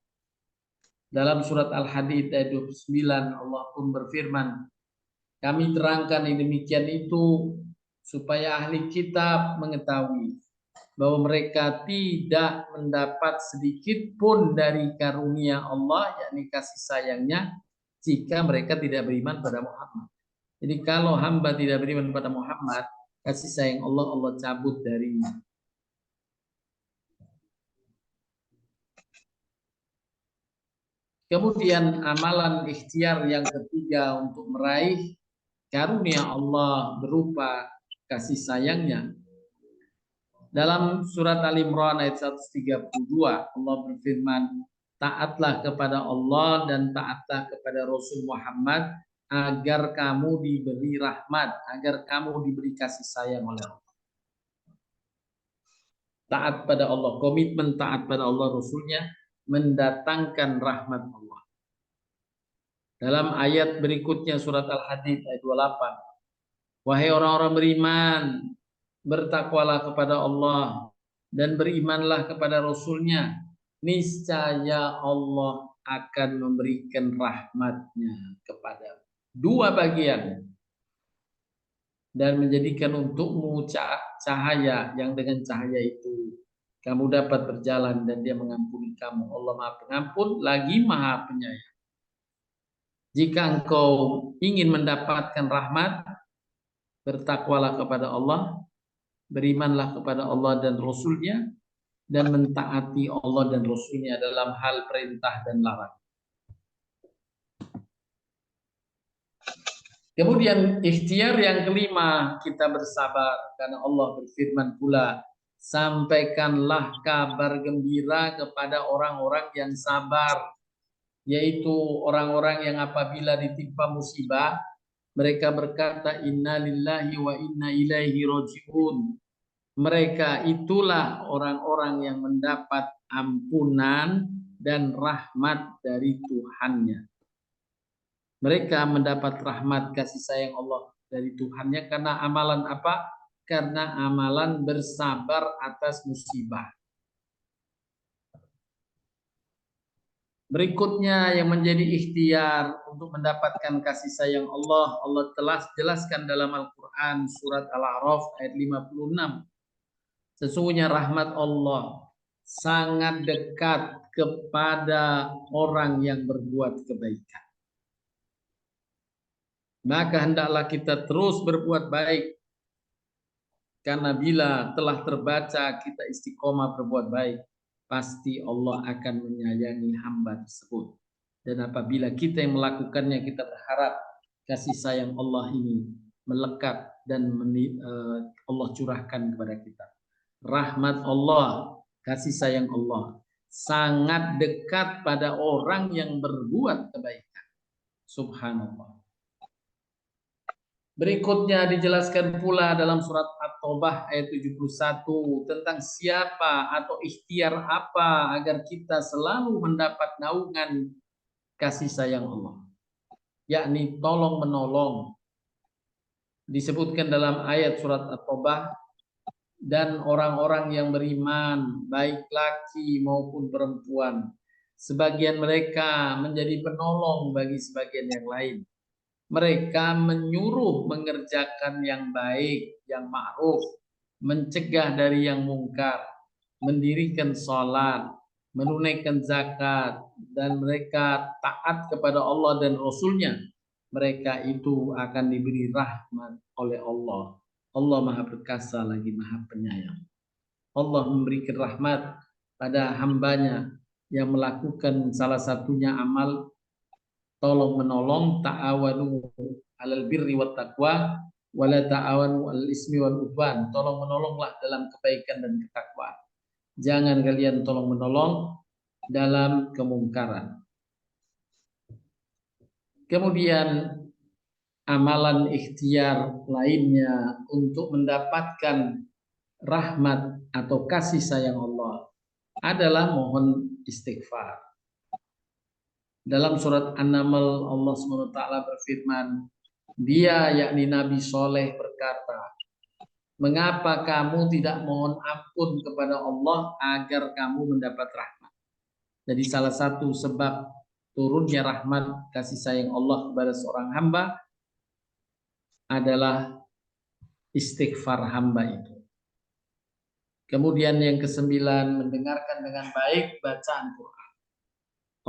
Dalam surat Al-Hadid ayat 29 Allah pun berfirman, kami terangkan yang demikian itu supaya ahli kitab mengetahui bahwa mereka tidak mendapat sedikit pun dari karunia Allah, yakni kasih sayangnya, jika mereka tidak beriman pada Muhammad. Jadi kalau hamba tidak beriman pada Muhammad, kasih sayang Allah Allah cabut darinya. Kemudian amalan ikhtiar yang ketiga untuk meraih karunia Allah berupa kasih sayangnya. Dalam surat Al-Imran ayat 132 Allah berfirman, taatlah kepada Allah dan taatlah kepada Rasul Muhammad agar kamu diberi rahmat, agar kamu diberi kasih sayang oleh Allah. Taat pada Allah, komitmen taat pada Allah Rasulnya mendatangkan rahmat Allah. Dalam ayat berikutnya surat Al-Hadid ayat 28, wahai orang-orang beriman, bertakwalah kepada Allah dan berimanlah kepada Rasulnya, niscaya Allah akan memberikan rahmatnya kepada dua bagian dan menjadikan untukmu cahaya yang dengan cahaya itu kamu dapat berjalan dan dia mengampuni kamu. Allah Maha Pengampun lagi Maha Penyayang. Jika engkau ingin mendapatkan rahmat, bertakwalah kepada Allah, berimanlah kepada Allah dan Rasulnya, dan mentaati Allah dan Rasulnya dalam hal perintah dan larangan. Kemudian ikhtiar yang kelima, kita bersabar karena Allah berfirman pula, sampaikanlah kabar gembira kepada orang-orang yang sabar, yaitu orang-orang yang apabila ditimpa musibah mereka berkata inna lillahi wa inna ilaihi rajiun. Mereka itulah orang-orang yang mendapat ampunan dan rahmat dari Tuhannya. Mereka mendapat rahmat kasih sayang Allah dari Tuhannya karena amalan apa? Karena amalan bersabar atas musibah. Berikutnya yang menjadi ikhtiar untuk mendapatkan kasih sayang Allah, Allah telah jelaskan dalam Al-Quran surat Al-A'raf ayat 56. Sesungguhnya rahmat Allah sangat dekat kepada orang yang berbuat kebaikan. Maka hendaklah kita terus berbuat baik. Karena bila telah terbaca kita istiqomah berbuat baik, pasti Allah akan menyayangi hamba tersebut. Dan apabila kita yang melakukannya, kita berharap kasih sayang Allah ini melekat dan Allah curahkan kepada kita. Rahmat Allah, kasih sayang Allah sangat dekat pada orang yang berbuat kebaikan. Subhanallah. Berikutnya dijelaskan pula dalam surat At-Taubah ayat 71 tentang siapa atau ikhtiar apa agar kita selalu mendapat naungan kasih sayang Allah, yakni tolong menolong. Disebutkan dalam ayat surat At-Taubah, dan orang-orang yang beriman baik laki maupun perempuan, sebagian mereka menjadi penolong bagi sebagian yang lain. Mereka menyuruh mengerjakan yang baik, yang ma'ruf, mencegah dari yang mungkar, mendirikan sholat, menunaikan zakat, dan mereka taat kepada Allah dan Rasul-Nya. Mereka itu akan diberi rahmat oleh Allah. Allah Maha Perkasa lagi Maha Penyayang. Allah memberikan rahmat pada hambanya yang melakukan salah satunya amal tolong menolong, ta'awanu 'alal birri wat taqwa wa la ta'awanu 'alal ismi wal udwan. Tolong menolonglah dalam kebaikan dan ketakwaan. Jangan kalian tolong menolong dalam kemungkaran. Kemudian amalan ikhtiar lainnya untuk mendapatkan rahmat atau kasih sayang Allah adalah mohon istighfar. Dalam surat An-Naml Allah SWT berfirman, Dia yakni Nabi Soleh berkata, mengapa kamu tidak mohon ampun kepada Allah agar kamu mendapat rahmat? Jadi salah satu sebab turunnya rahmat kasih sayang Allah kepada seorang hamba adalah istighfar hamba itu. Kemudian yang kesembilan, mendengarkan dengan baik bacaan Quran.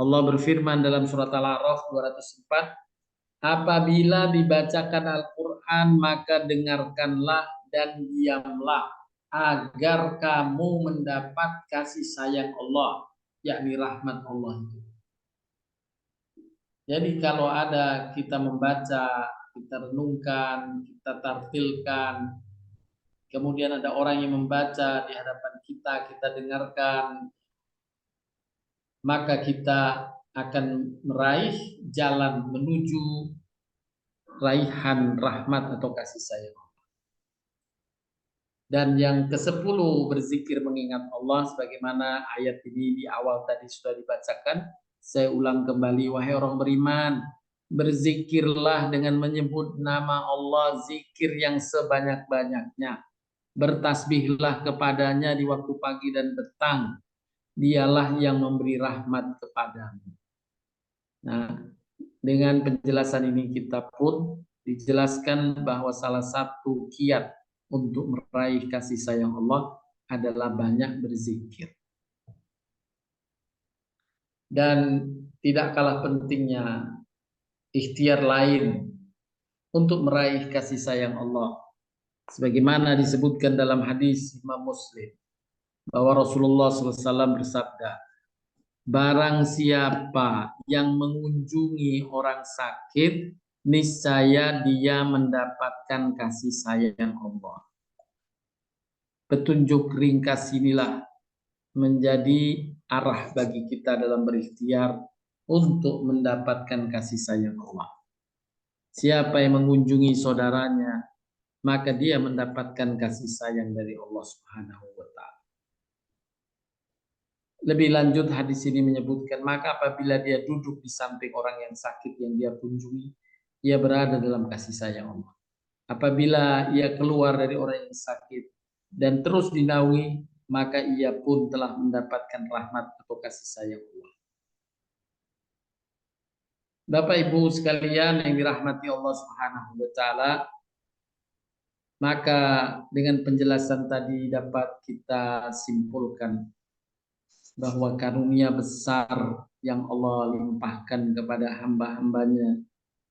Allah berfirman dalam surat Al-A'raf 204, apabila dibacakan Al-Quran maka dengarkanlah dan diamlah agar kamu mendapat kasih sayang Allah, yakni rahmat Allah itu. Jadi kalau ada kita membaca, kita renungkan, kita tartilkan, kemudian ada orang yang membaca di hadapan kita, kita dengarkan, maka kita akan meraih jalan menuju raihan rahmat atau kasih sayang. Dan yang ke-10 berzikir mengingat Allah, sebagaimana ayat ini di awal tadi sudah dibacakan. Saya ulang kembali, wahai orang beriman, berzikirlah dengan menyebut nama Allah, zikir yang sebanyak-banyaknya. Bertasbihlah kepadanya di waktu pagi dan petang. Dialah yang memberi rahmat kepadamu. Nah, dengan penjelasan ini kita pun dijelaskan bahwa salah satu kiat untuk meraih kasih sayang Allah adalah banyak berzikir. Dan tidak kalah pentingnya ikhtiar lain untuk meraih kasih sayang Allah. Sebagaimana disebutkan dalam hadis Imam Muslim bahwa Rasulullah SAW bersabda, barang siapa yang mengunjungi orang sakit, niscaya dia mendapatkan kasih sayang Allah. Petunjuk ringkas inilah menjadi arah bagi kita dalam berikhtiar untuk mendapatkan kasih sayang Allah. Siapa yang mengunjungi saudaranya, maka dia mendapatkan kasih sayang dari Allah Subhanahu wa Ta'ala. Lebih lanjut hadis ini menyebutkan, maka apabila dia duduk di samping orang yang sakit yang dia kunjungi, ia berada dalam kasih sayang Allah. Apabila ia keluar dari orang yang sakit dan terus dinaungi, maka ia pun telah mendapatkan rahmat atau kasih sayang Allah. Bapak Ibu sekalian yang dirahmati Allah Subhanahu wa Ta'ala, maka dengan penjelasan tadi dapat kita simpulkan bahwa karunia besar yang Allah limpahkan kepada hamba-hambanya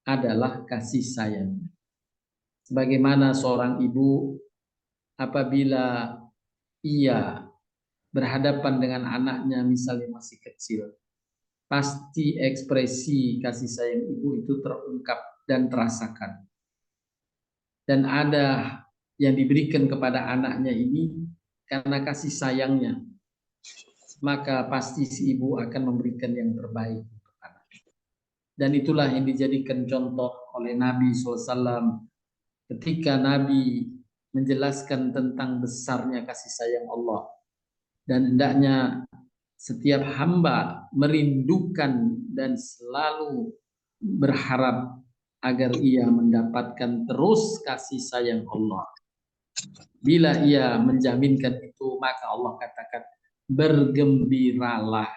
adalah kasih sayang. Sebagaimana seorang ibu apabila ia berhadapan dengan anaknya misalnya masih kecil, pasti ekspresi kasih sayang ibu itu terungkap dan terasakan. Dan ada yang diberikan kepada anaknya ini karena kasih sayangnya, maka pasti si ibu akan memberikan yang terbaik untuk anak. Dan itulah yang dijadikan contoh oleh Nabi SAW ketika Nabi menjelaskan tentang besarnya kasih sayang Allah dan hendaknya setiap hamba merindukan dan selalu berharap agar ia mendapatkan terus kasih sayang Allah. Bila ia menjaminkan itu, maka Allah katakan bergembiralah,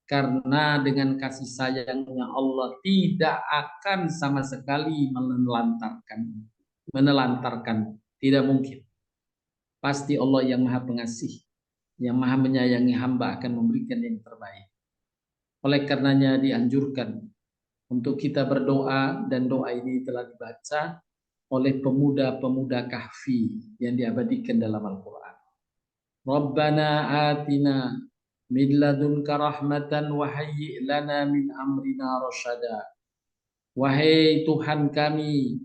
karena dengan kasih sayangnya Allah tidak akan sama sekali menelantarkan, tidak mungkin. Pasti Allah yang Maha Pengasih, yang Maha Menyayangi hamba akan memberikan yang terbaik. Oleh karenanya dianjurkan untuk kita berdoa, dan doa ini telah dibaca oleh pemuda-pemuda Kahfi yang diabadikan dalam Al-Quran. Rabbana atina min ladunka rahmatan wa hayyi' lana min amrina rasyada. Wahai Tuhan kami,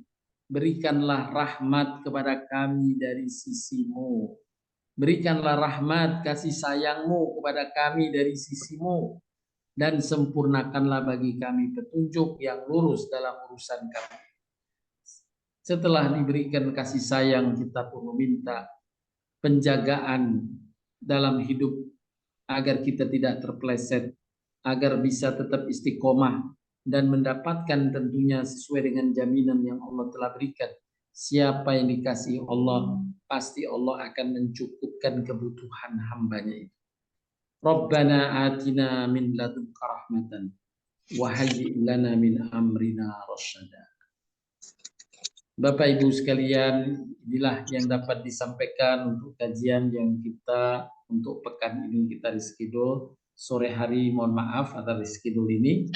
berikanlah rahmat kepada kami dari sisimu. Berikanlah rahmat kasih sayangmu kepada kami dari sisimu, dan sempurnakanlah bagi kami petunjuk yang lurus dalam urusan kami. Setelah diberikan kasih sayang, kita pun meminta penjagaan dalam hidup agar kita tidak terpeleset, agar bisa tetap istiqomah dan mendapatkan tentunya sesuai dengan jaminan yang Allah telah berikan. Siapa yang dikasihi Allah, pasti Allah akan mencukupkan kebutuhan hambanya itu. Rabbana atina min ladunka rahmatan wa hayyi' lana min amrina rasyada. Bapak Ibu sekalian, inilah yang dapat disampaikan untuk kajian yang kita untuk pekan ini kita reschedule sore hari. Mohon maaf atas reschedule ini,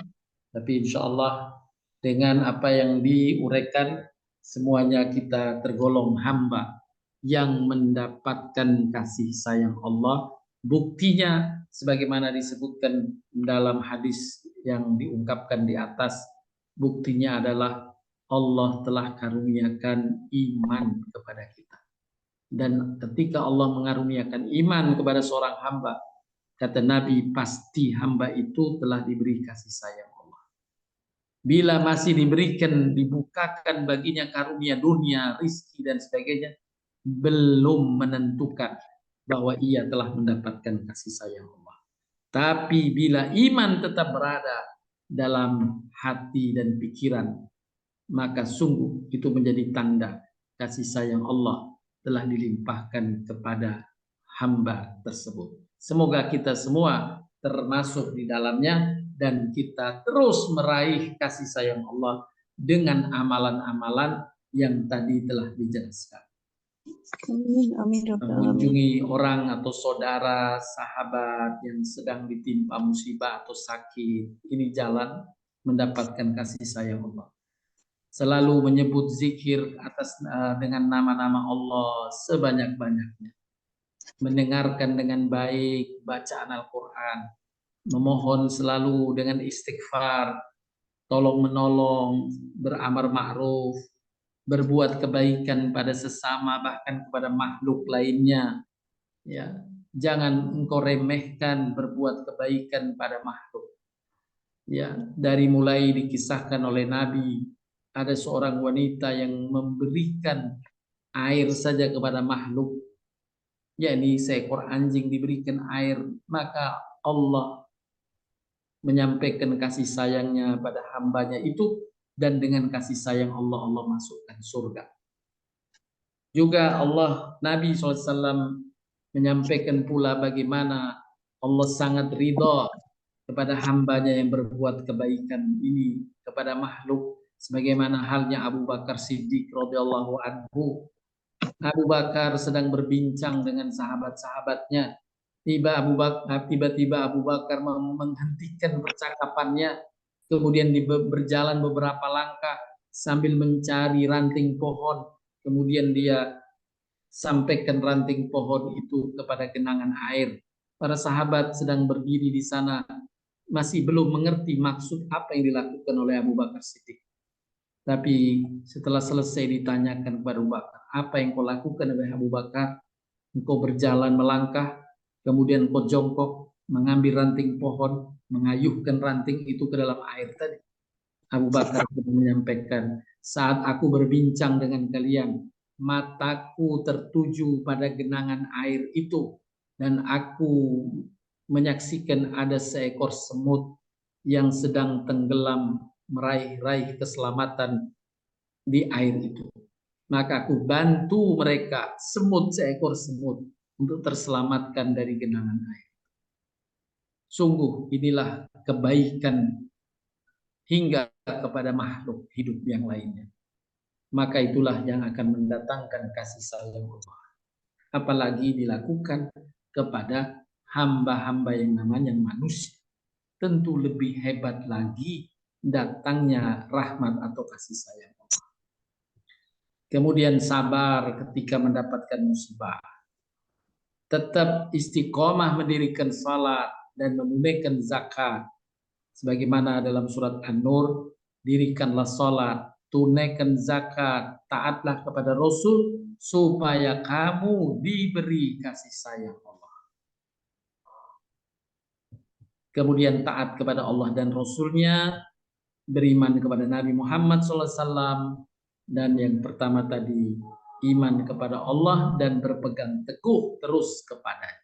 tapi insya Allah dengan apa yang diuraikan semuanya kita tergolong hamba yang mendapatkan kasih sayang Allah. Buktinya sebagaimana disebutkan dalam hadis yang diungkapkan di atas, buktinya adalah Allah telah karuniakan iman kepada kita. Dan ketika Allah mengaruniakan iman kepada seorang hamba, kata Nabi, pasti hamba itu telah diberi kasih sayang Allah. Bila masih diberikan, dibukakan baginya karunia dunia, rizki dan sebagainya, belum menentukan bahwa ia telah mendapatkan kasih sayang Allah. Tapi bila iman tetap berada dalam hati dan pikiran, maka sungguh itu menjadi tanda kasih sayang Allah telah dilimpahkan kepada hamba tersebut. Semoga kita semua termasuk di dalamnya dan kita terus meraih kasih sayang Allah dengan amalan-amalan yang tadi telah dijelaskan. Amin. Mengunjungi orang atau saudara, sahabat yang sedang ditimpa musibah atau sakit, ini jalan mendapatkan kasih sayang Allah. Selalu menyebut zikir dengan nama-nama Allah sebanyak-banyaknya. Mendengarkan dengan baik bacaan Al-Quran. Memohon selalu dengan istighfar, tolong menolong, beramar ma'ruf, berbuat kebaikan pada sesama, bahkan kepada makhluk lainnya. Ya, jangan engkau remehkan berbuat kebaikan pada makhluk. Ya, dari mulai dikisahkan oleh Nabi, ada seorang wanita yang memberikan air saja kepada makhluk, yakni seekor anjing diberikan air, maka Allah menyampaikan kasih sayangnya pada hambanya itu, dan dengan kasih sayang Allah, Allah masukkan surga. Juga Nabi SAW menyampaikan pula bagaimana Allah sangat ridha kepada hambanya yang berbuat kebaikan ini kepada makhluk, sebagaimana halnya Abu Bakar Siddiq radhiyallahu anhu. Abu Bakar sedang berbincang dengan sahabat-sahabatnya. Tiba-tiba Abu Bakar menghentikan percakapannya, kemudian berjalan beberapa langkah sambil mencari ranting pohon. Kemudian dia sampaikan ranting pohon itu kepada genangan air. Para sahabat sedang berdiri di sana masih belum mengerti maksud apa yang dilakukan oleh Abu Bakar Siddiq. Tapi setelah selesai ditanyakan kepada Abu Bakar, apa yang kau lakukan oleh Abu Bakar? Engkau berjalan melangkah, kemudian kau jongkok, mengambil ranting pohon, mengayuhkan ranting itu ke dalam air tadi. Abu Bakar menyampaikan, saat aku berbincang dengan kalian, mataku tertuju pada genangan air itu, dan aku menyaksikan ada seekor semut yang sedang tenggelam meraih-raih keselamatan di air itu. Maka aku bantu mereka, seekor semut, untuk terselamatkan dari genangan air. Sungguh inilah kebaikan hingga kepada makhluk hidup yang lainnya. Maka itulah yang akan mendatangkan kasih sayang Allah. Apalagi dilakukan kepada hamba-hamba yang namanya manusia. Tentu lebih hebat lagi datangnya rahmat atau kasih sayang Allah. Kemudian sabar ketika mendapatkan musibah. Tetap istiqomah mendirikan salat dan menunaikan zakat. Sebagaimana dalam surat An-Nur, dirikanlah salat, tunaikan zakat, taatlah kepada Rasul supaya kamu diberi kasih sayang Allah. Kemudian taat kepada Allah dan Rasulnya, beriman kepada Nabi Muhammad SAW, dan yang pertama tadi iman kepada Allah dan berpegang teguh terus kepadanya.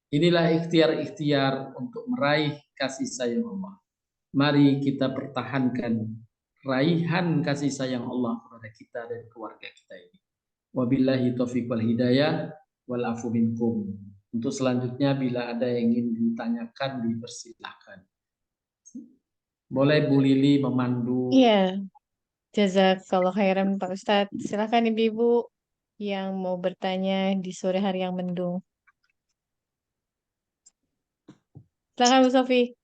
Inilah ikhtiar-ikhtiar untuk meraih kasih sayang Allah. Mari kita pertahankan raihan kasih sayang Allah kepada kita dan keluarga kita ini. Wabillahi taufiq wal hidayah wal afu minkum. Untuk selanjutnya bila ada yang ingin ditanyakan dipersilahkan. Boleh Bu Lili memandu. Iya, jazakallah khairan Pak Ustadz. Silakan ibu-ibu yang mau bertanya di sore hari yang mendung. Silakan Bu Sofi.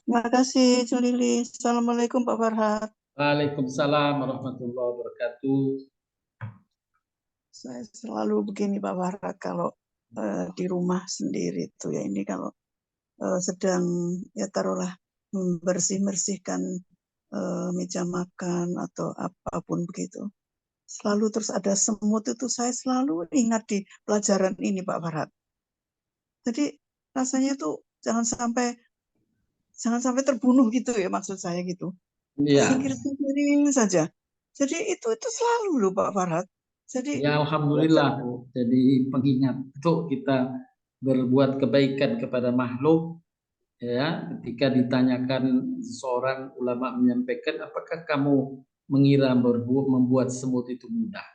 Terima kasih, Cu Lili. Assalamualaikum, Pak Farhat. Waalaikumsalam warahmatullahi wabarakatuh. Saya selalu begini, Pak Farhat, kalau di rumah sendiri itu ya, ini kalau sedang ya taruhlah membersih-bersihkan meja makan atau apapun begitu. Selalu terus ada semut itu, saya selalu ingat di pelajaran ini, Pak Farhat. Jadi rasanya tuh jangan sampai terbunuh gitu ya, maksud saya gitu. Iya. Singkir-singkirin saja. Jadi itu selalu loh Pak Farhat. Jadi ya alhamdulillah Bu. Jadi pengingat untuk kita berbuat kebaikan kepada makhluk, ya, ketika ditanyakan seorang ulama menyampaikan, apakah kamu mengira membuat semut itu mudah?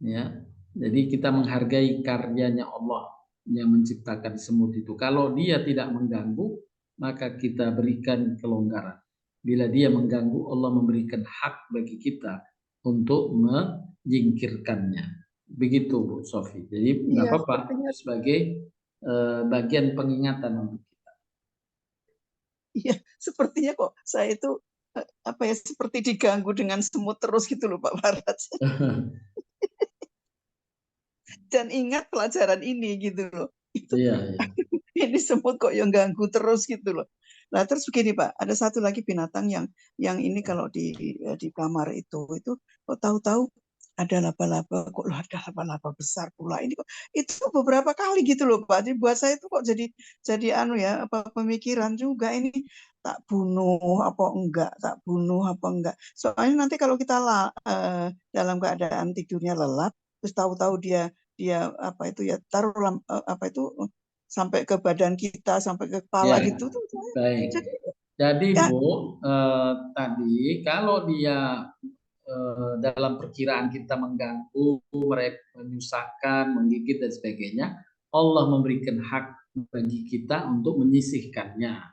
Ya, jadi kita menghargai karyanya Allah yang menciptakan semut itu. Kalau dia tidak mengganggu, maka kita berikan kelonggaran. Bila dia mengganggu, Allah memberikan hak bagi kita untuk menyingkirkannya. Begitu Bu Sofi. Jadi nggak apa-apa, sebagai bagian pengingatan untuk kita. Iya, sepertinya kok saya itu seperti diganggu dengan semut terus gitu loh Pak Farhat. Dan ingat pelajaran ini gitu loh. Iya. Ini semut kok yang ganggu terus gitu loh. Nah terus begini Pak, ada satu lagi binatang yang ini kalau di kamar itu kok tahu-tahu ada laba-laba, kok ada laba-laba besar pula ini kok. Itu beberapa kali gitu loh Pak. Jadi buat saya itu kok jadi pemikiran juga ini, tak bunuh apa enggak, tak bunuh apa enggak. Soalnya nanti kalau kita dalam keadaan tidurnya lelap, terus tahu-tahu dia taruh sampai ke badan kita, sampai ke kepala gitu tuh. Baik. Jadi Bu, tadi kalau dia dalam perkiraan kita mengganggu, menyusahkan, menggigit dan sebagainya, Allah memberikan hak bagi kita untuk menyisihkannya.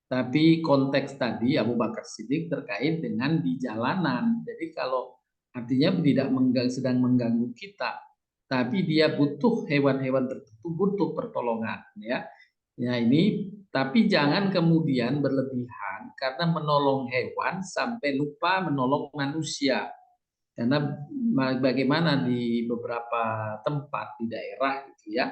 Tapi konteks tadi Abu Bakar Siddiq terkait dengan di jalanan. Jadi kalau artinya tidak sedang mengganggu kita, tapi dia butuh hewan-hewan tertentu, butuh pertolongan, ya. Ya ini, tapi jangan kemudian berlebihan karena menolong hewan sampai lupa menolong manusia. Karena bagaimana di beberapa tempat di daerah gitu ya,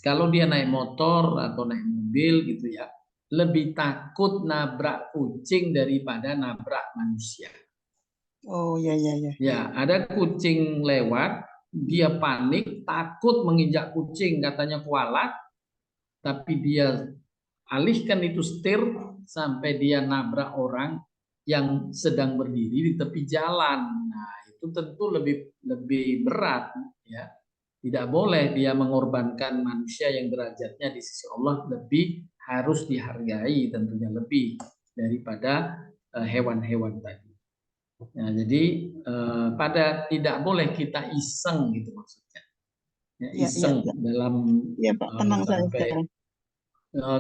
kalau dia naik motor atau naik mobil gitu ya, lebih takut nabrak kucing daripada nabrak manusia. Oh ya. Ya, ada kucing lewat, dia panik, takut menginjak kucing, katanya kualat, tapi dia alihkan itu setir sampai dia nabrak orang, yang sedang berdiri di tepi jalan. Nah, itu tentu lebih berat, ya. Tidak boleh dia mengorbankan manusia yang derajatnya di sisi Allah lebih, harus dihargai tentunya lebih daripada hewan-hewan tadi. Nah, jadi pada tidak boleh kita iseng gitu maksudnya. Ya, Ya, ya, iseng ya. dalam Ya, Pak, tenang saya sampai sekarang.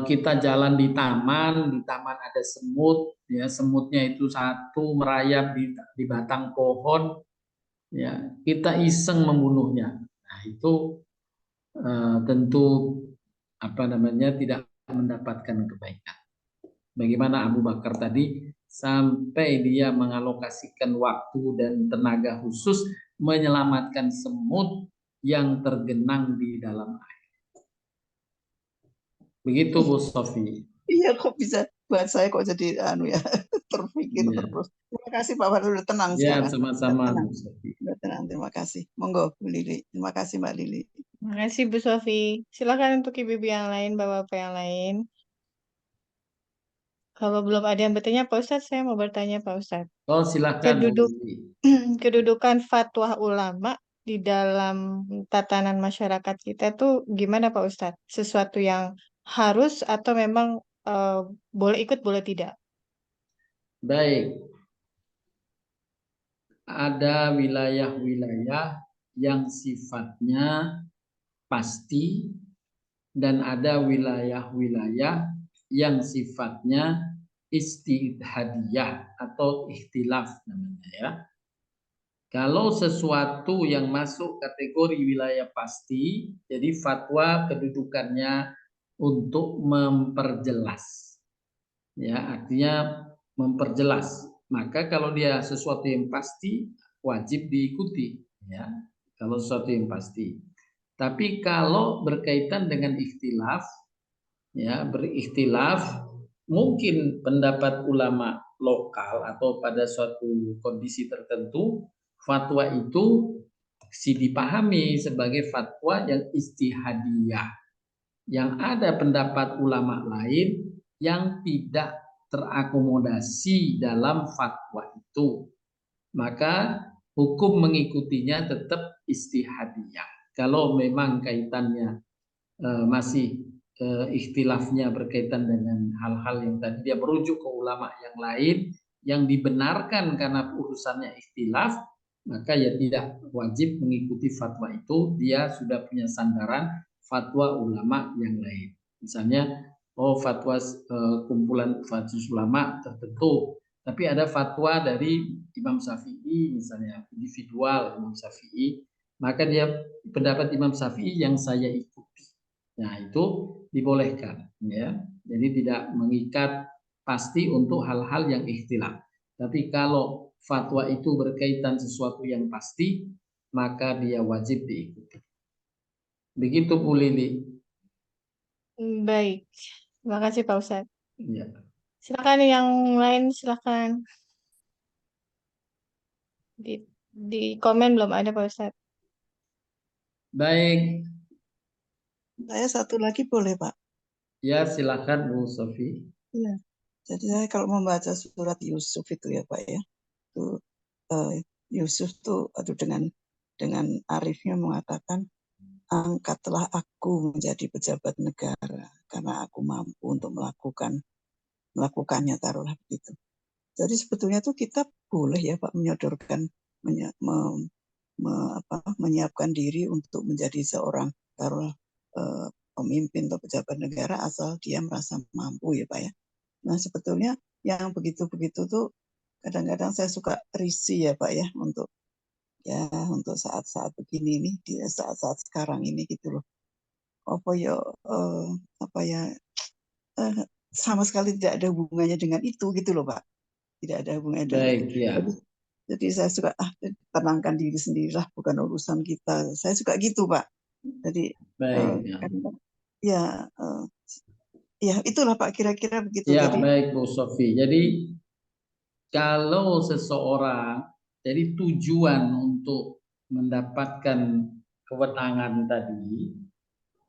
kita jalan di taman ada semut, ya semutnya itu satu merayap di batang pohon, ya kita iseng membunuhnya. Nah, itu tentu apa namanya tidak mendapatkan kebaikan. Bagaimana Abu Bakar tadi sampai dia mengalokasikan waktu dan tenaga khusus menyelamatkan semut yang tergenang di dalam air. Begitu Bu Sofi. Iya, kok bisa buat saya kok jadi ya terpikir Ya, terus. Terima kasih Pak Fadil, udah tenang ya sekarang. Udah sama-sama tenang, Bu Sofi. udah tenang. Terima kasih. Monggo Bu Lili. Terima kasih Mbak Lili. Makasih Bu Sofi. Silakan untuk ibu-ibu yang lain, bapak-bapak yang lain. Kalau belum ada yang bertanya, Pak Ustadz, saya mau bertanya Pak Ustadz. Oh, silakan Bu Keduduk Lili. kedudukan fatwa ulama di dalam tatanan masyarakat kita tuh gimana Pak Ustadz? Sesuatu yang harus atau memang boleh ikut, boleh tidak? Baik, ada wilayah-wilayah yang sifatnya pasti dan ada wilayah-wilayah yang sifatnya istihadiyah atau ikhtilaf namanya, ya. Kalau sesuatu yang masuk kategori wilayah pasti, jadi fatwa kedudukannya untuk memperjelas, ya artinya memperjelas. Maka kalau dia sesuatu yang pasti wajib diikuti, ya. Kalau sesuatu yang pasti. Tapi kalau berkaitan dengan ikhtilaf, ya berikhtilaf, mungkin pendapat ulama lokal atau pada suatu kondisi tertentu fatwa itu dipahami sebagai fatwa yang istihadiyah, yang ada pendapat ulama lain yang tidak terakomodasi dalam fatwa itu, maka hukum mengikutinya tetap istihadiyah. Kalau memang kaitannya masih ikhtilafnya berkaitan dengan hal-hal yang tadi dia merujuk ke ulama yang lain yang dibenarkan karena urusannya ikhtilaf, maka ya tidak wajib mengikuti fatwa itu, dia sudah punya sandaran fatwa ulama yang lain. Misalnya, fatwa kumpulan fatwa ulama tertentu, tapi ada fatwa dari Imam Syafi'i misalnya, individual Imam Syafi'i, maka dia pendapat Imam Syafi'i yang saya ikuti. Nah, itu dibolehkan, ya. Jadi tidak mengikat pasti untuk hal-hal yang ikhtilaf. Tapi kalau fatwa itu berkaitan sesuatu yang pasti, maka dia wajib diikuti. Begitu Bu Lili. Baik, terima kasih Pak Ustadz. Ya. Silakan yang lain, silakan. Di komen belum ada Pak Ustadz. Baik. Saya satu lagi boleh Pak? Ya, silakan Bu Sofi. Iya. Jadi saya kalau membaca surat Yusuf itu ya Pak ya, itu Yusuf tuh dengan arifnya mengatakan, angkatlah aku menjadi pejabat negara karena aku mampu untuk melakukannya, taruhlah begitu. Jadi sebetulnya tuh kita boleh ya Pak menyodorkan menyiapkan diri untuk menjadi seorang taruhlah pemimpin atau pejabat negara asal dia merasa mampu ya Pak ya. Nah sebetulnya yang begitu-begitu tuh kadang-kadang saya suka risih ya Pak ya untuk saat-saat begini nih, di saat-saat sekarang ini gitu loh. Sama sekali tidak ada hubungannya dengan itu gitu loh Pak. Tidak ada hubungannya dengan itu. Baik, ya. Jadi saya suka tenangkan diri sendirilah, bukan urusan kita. Saya suka gitu Pak. Jadi Baik, ya. ya itulah Pak kira-kira begitu. Ya, Jadi baik Bu Sofi. Jadi kalau seseorang, jadi tujuan untuk mendapatkan kewenangan tadi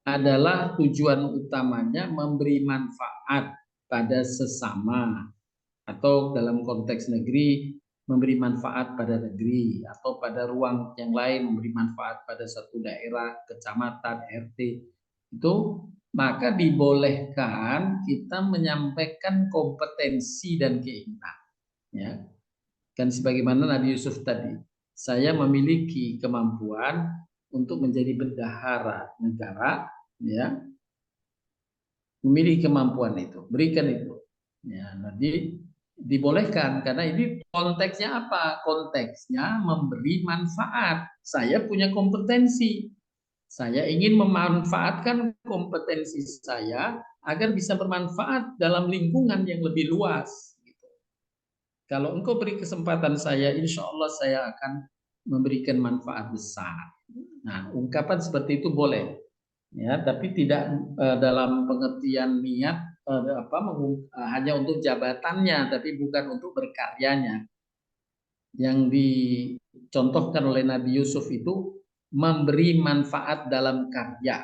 adalah tujuan utamanya memberi manfaat pada sesama atau dalam konteks negeri memberi manfaat pada negeri atau pada ruang yang lain memberi manfaat pada satu daerah, kecamatan, RT itu, maka dibolehkan kita menyampaikan kompetensi dan keinginan, ya. Kan sebagaimana Nabi Yusuf tadi, saya memiliki kemampuan untuk menjadi bendahara negara, ya, memiliki kemampuan itu, berikan itu, ya. Nanti dibolehkan karena ini konteksnya apa? Konteksnya memberi manfaat. Saya punya kompetensi, saya ingin memanfaatkan kompetensi saya agar bisa bermanfaat dalam lingkungan yang lebih luas. Kalau engkau beri kesempatan saya, insya Allah saya akan memberikan manfaat besar. Nah, ungkapan seperti itu boleh, ya, tapi tidak dalam pengertian niat hanya untuk jabatannya, tapi bukan untuk berkaryanya. Yang dicontohkan oleh Nabi Yusuf itu memberi manfaat dalam karya,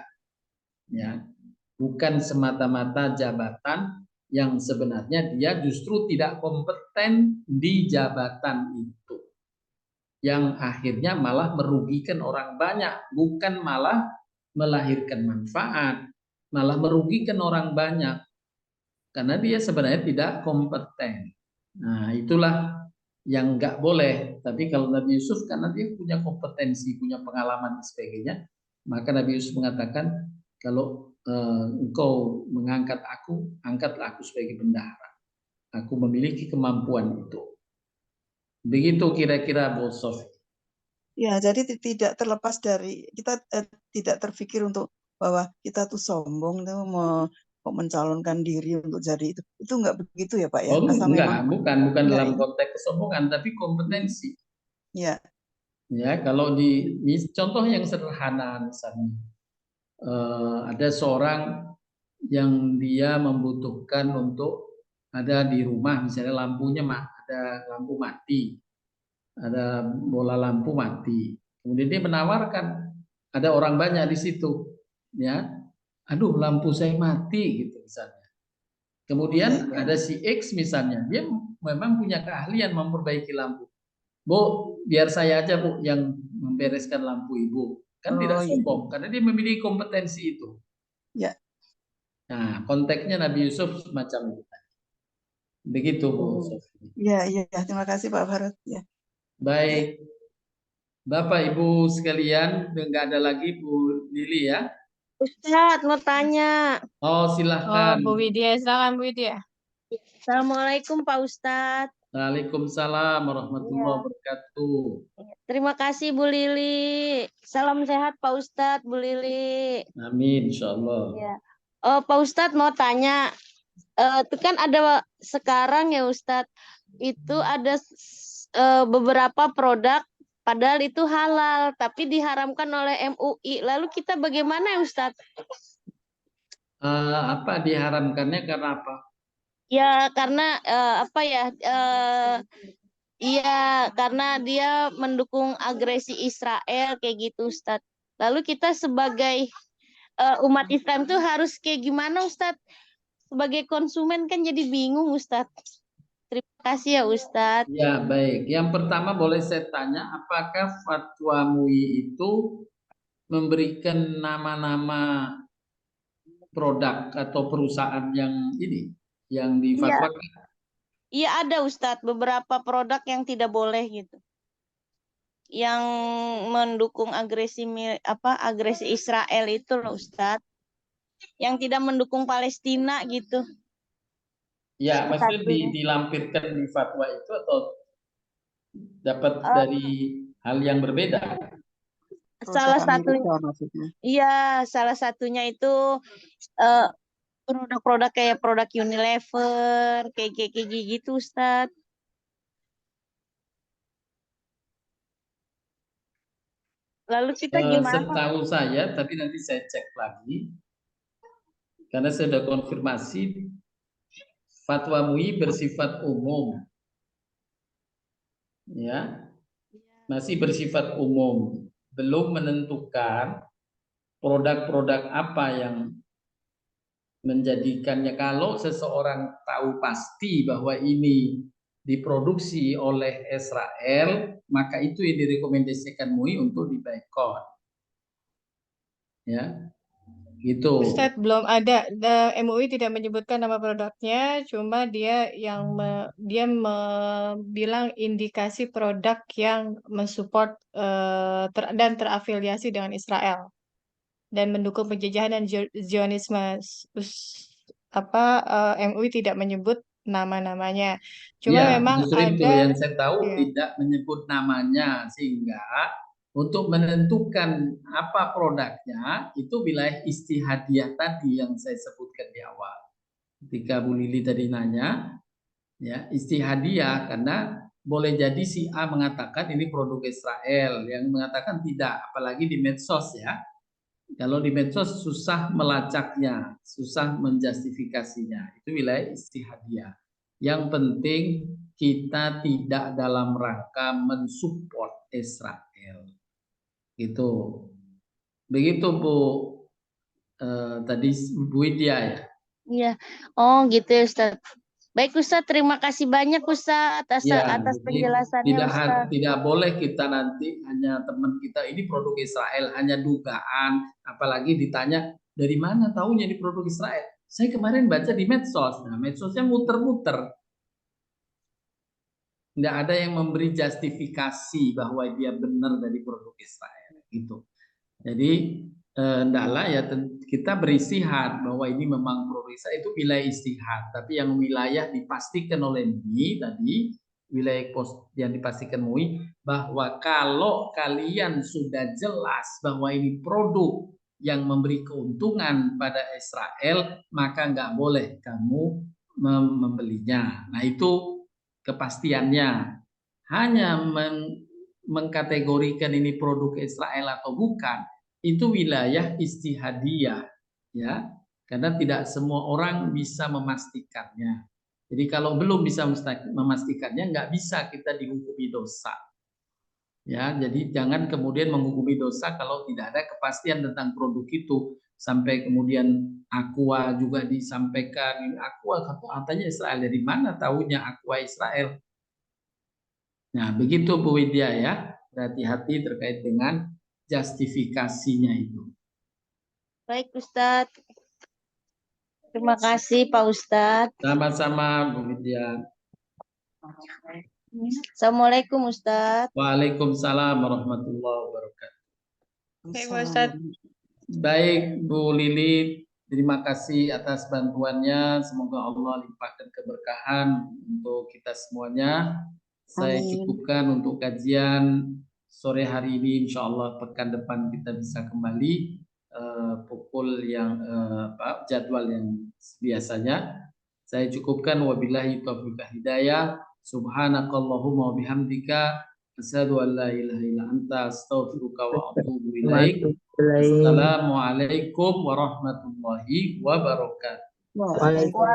ya, bukan semata-mata jabatan yang sebenarnya dia justru tidak kompeten di jabatan itu, yang akhirnya malah merugikan orang banyak, bukan malah melahirkan manfaat, malah merugikan orang banyak karena dia sebenarnya tidak kompeten. Nah, itulah yang nggak boleh. Tapi kalau Nabi Yusuf karena dia punya kompetensi, punya pengalaman dan sebagainya, maka Nabi Yusuf mengatakan, kalau engkau mengangkat aku, angkatlah aku sebagai bendahara. Aku memiliki kemampuan itu. Begitu kira-kira Bu Sofi. Ya, jadi tidak terlepas dari kita tidak terpikir untuk bahwa kita tuh sombong tuh kok mencalonkan diri untuk jadi itu nggak begitu ya Pak ya? Oh, Asal memang bukan enggak, dalam ya. konteks kesombongan, tapi kompetensi. Ya, Ya, kalau contoh yang sederhana misalnya, ada seorang yang dia membutuhkan untuk ada di rumah, misalnya lampunya ada lampu mati, ada bola lampu mati. Kemudian dia menawarkan, ada orang banyak di situ, ya, aduh lampu saya mati gitu misalnya. Kemudian ya. ada si X misalnya, dia memang punya keahlian memperbaiki lampu. Bu, biar saya aja Bu yang membereskan lampu Ibu. Kan tidak Oh iya, sombong karena dia memiliki kompetensi itu. ya. Nah, konteksnya Nabi Yusuf semacam itu. Begitu Bu Oh, Sofi. ya, ya. Terima kasih Pak Farad. Ya, ya. Baik, Bapak Ibu sekalian, nggak ada lagi Bu Lili ya. Ustadz mau tanya. Oh, Oh, silahkan. Bu Widya, silakan Bu Widya. Assalamualaikum Pak Ustadz. Waalaikumsalam warahmatullahi wabarakatuh. Terima kasih Bu Lili. Salam sehat Pak Ustadz, Bu Lili. Amin, insya Allah. Ya. Oh, Pak Ustadz mau tanya. Itu kan ada sekarang ya Ustadz, itu ada beberapa produk padahal itu halal, tapi diharamkan oleh MUI. Lalu kita bagaimana ya Ustadz? Apa diharamkannya karena apa? Ya karena apa ya? Iya, karena dia mendukung agresi Israel kayak gitu, Ustadz. Lalu kita sebagai umat Islam tuh harus kayak gimana, Ustadz? Sebagai konsumen kan jadi bingung, Ustadz. Terima kasih ya, Ustadz. Ya, baik. Yang pertama boleh saya tanya, apakah fatwa MUI itu memberikan nama-nama produk atau perusahaan yang yang Iya, difatwakan? iya ada, Ustadz. Beberapa produk yang tidak boleh gitu. Yang mendukung agresi Israel itu loh, Ustadz. Yang tidak mendukung Palestina gitu. Ya, maksudnya Satunya. dilampirkan di fatwa itu atau dapat Eh, dari hal yang berbeda? salah Perusahaan satunya, ilegal maksudnya. iya, salah satunya itu produk-produk kayak produk Unilever, kayak gitu, Ustaz. Lalu kita gimana? Setahu saya, tapi nanti saya cek lagi, karena saya sudah konfirmasi, fatwa MUI bersifat umum, ya, masih bersifat umum, belum menentukan produk-produk apa yang menjadikannya, kalau seseorang tahu pasti bahwa ini diproduksi oleh Israel, maka itu yang direkomendasikan MUI untuk diboikot. Ya, gitu. Ustadz, belum ada. MUI tidak menyebutkan nama produknya, cuma dia yang bilang indikasi produk yang mensupport dan terafiliasi dengan Israel dan mendukung penjajahan dan Zionisme. MUI tidak menyebut nama-namanya. Cuma Ya, memang justru itu ada, yang saya tahu, ya, tidak menyebut namanya, sehingga untuk menentukan apa produknya itu wilayah istihadiyah tadi yang saya sebutkan di awal. Ketika Bu Lili tadi nanya, ya istihadiyah, karena boleh jadi si A mengatakan ini produk Israel, yang mengatakan tidak, apalagi di medsos ya. Kalau di medsos susah melacaknya, susah menjustifikasinya. Itu wilayah istihadiyah. Yang penting kita tidak dalam rangka mensupport Israel. Gitu. Begitu Bu. Tadi Bu Widya ya. Iya. Oh, gitu ya, Ustaz. Baik, Ustaz. Terima kasih banyak, Ustaz, atas Ya, atas jadi penjelasannya, Ustaz. tidak boleh kita nanti hanya teman kita ini produk Israel, hanya dugaan, apalagi ditanya dari mana tahunya ini produk Israel. Saya kemarin baca di medsos, nah medsosnya muter-muter, nggak ada yang memberi justifikasi bahwa dia benar dari produk Israel, gitu. Jadi hendaklah ya kita beristihad bahwa ini memang produk Israel, itu wilayah istihad, tapi yang wilayah dipastikan oleh MUI tadi, wilayah yang dipastikan MUI bahwa kalau kalian sudah jelas bahwa ini produk yang memberi keuntungan pada Israel, maka nggak boleh kamu membelinya. Nah itu kepastiannya. Hanya mengkategorikan ini produk Israel atau bukan, itu wilayah istihadiyah, ya, karena tidak semua orang bisa memastikannya. Jadi kalau belum bisa memastikannya, nggak bisa kita dihukumi dosa. Ya, jadi jangan kemudian menghukumi dosa kalau tidak ada kepastian tentang produk itu. Sampai kemudian Aqua juga disampaikan, ini Aqua katanya Israel, dari mana tahunya Aqua Israel? Nah, begitu Bu Widya ya. Berhati-hati terkait dengan justifikasinya itu. Baik, Ustaz. Terima kasih, Pak Ustadz. Sama-sama Bu Widya. Assalamualaikum, Ustadz. Waalaikumsalam warahmatullahi wabarakatuh. baik Pak Ustadz. Baik Bu Lili, terima kasih atas bantuannya. Semoga Allah limpahkan keberkahan untuk kita semuanya. Saya cukupkan untuk kajian sore hari ini. Insya Allah pekan depan kita bisa kembali pukul yang jadwal yang biasanya. Saya cukupkan, wabillahi taufiq hidayah. Subhanakallahumma wa bihamdika asyhadu an la ilaha illa anta astaghfiruka wa atubu ilaik. Assalamualaikum warahmatullahi wabarakatuh.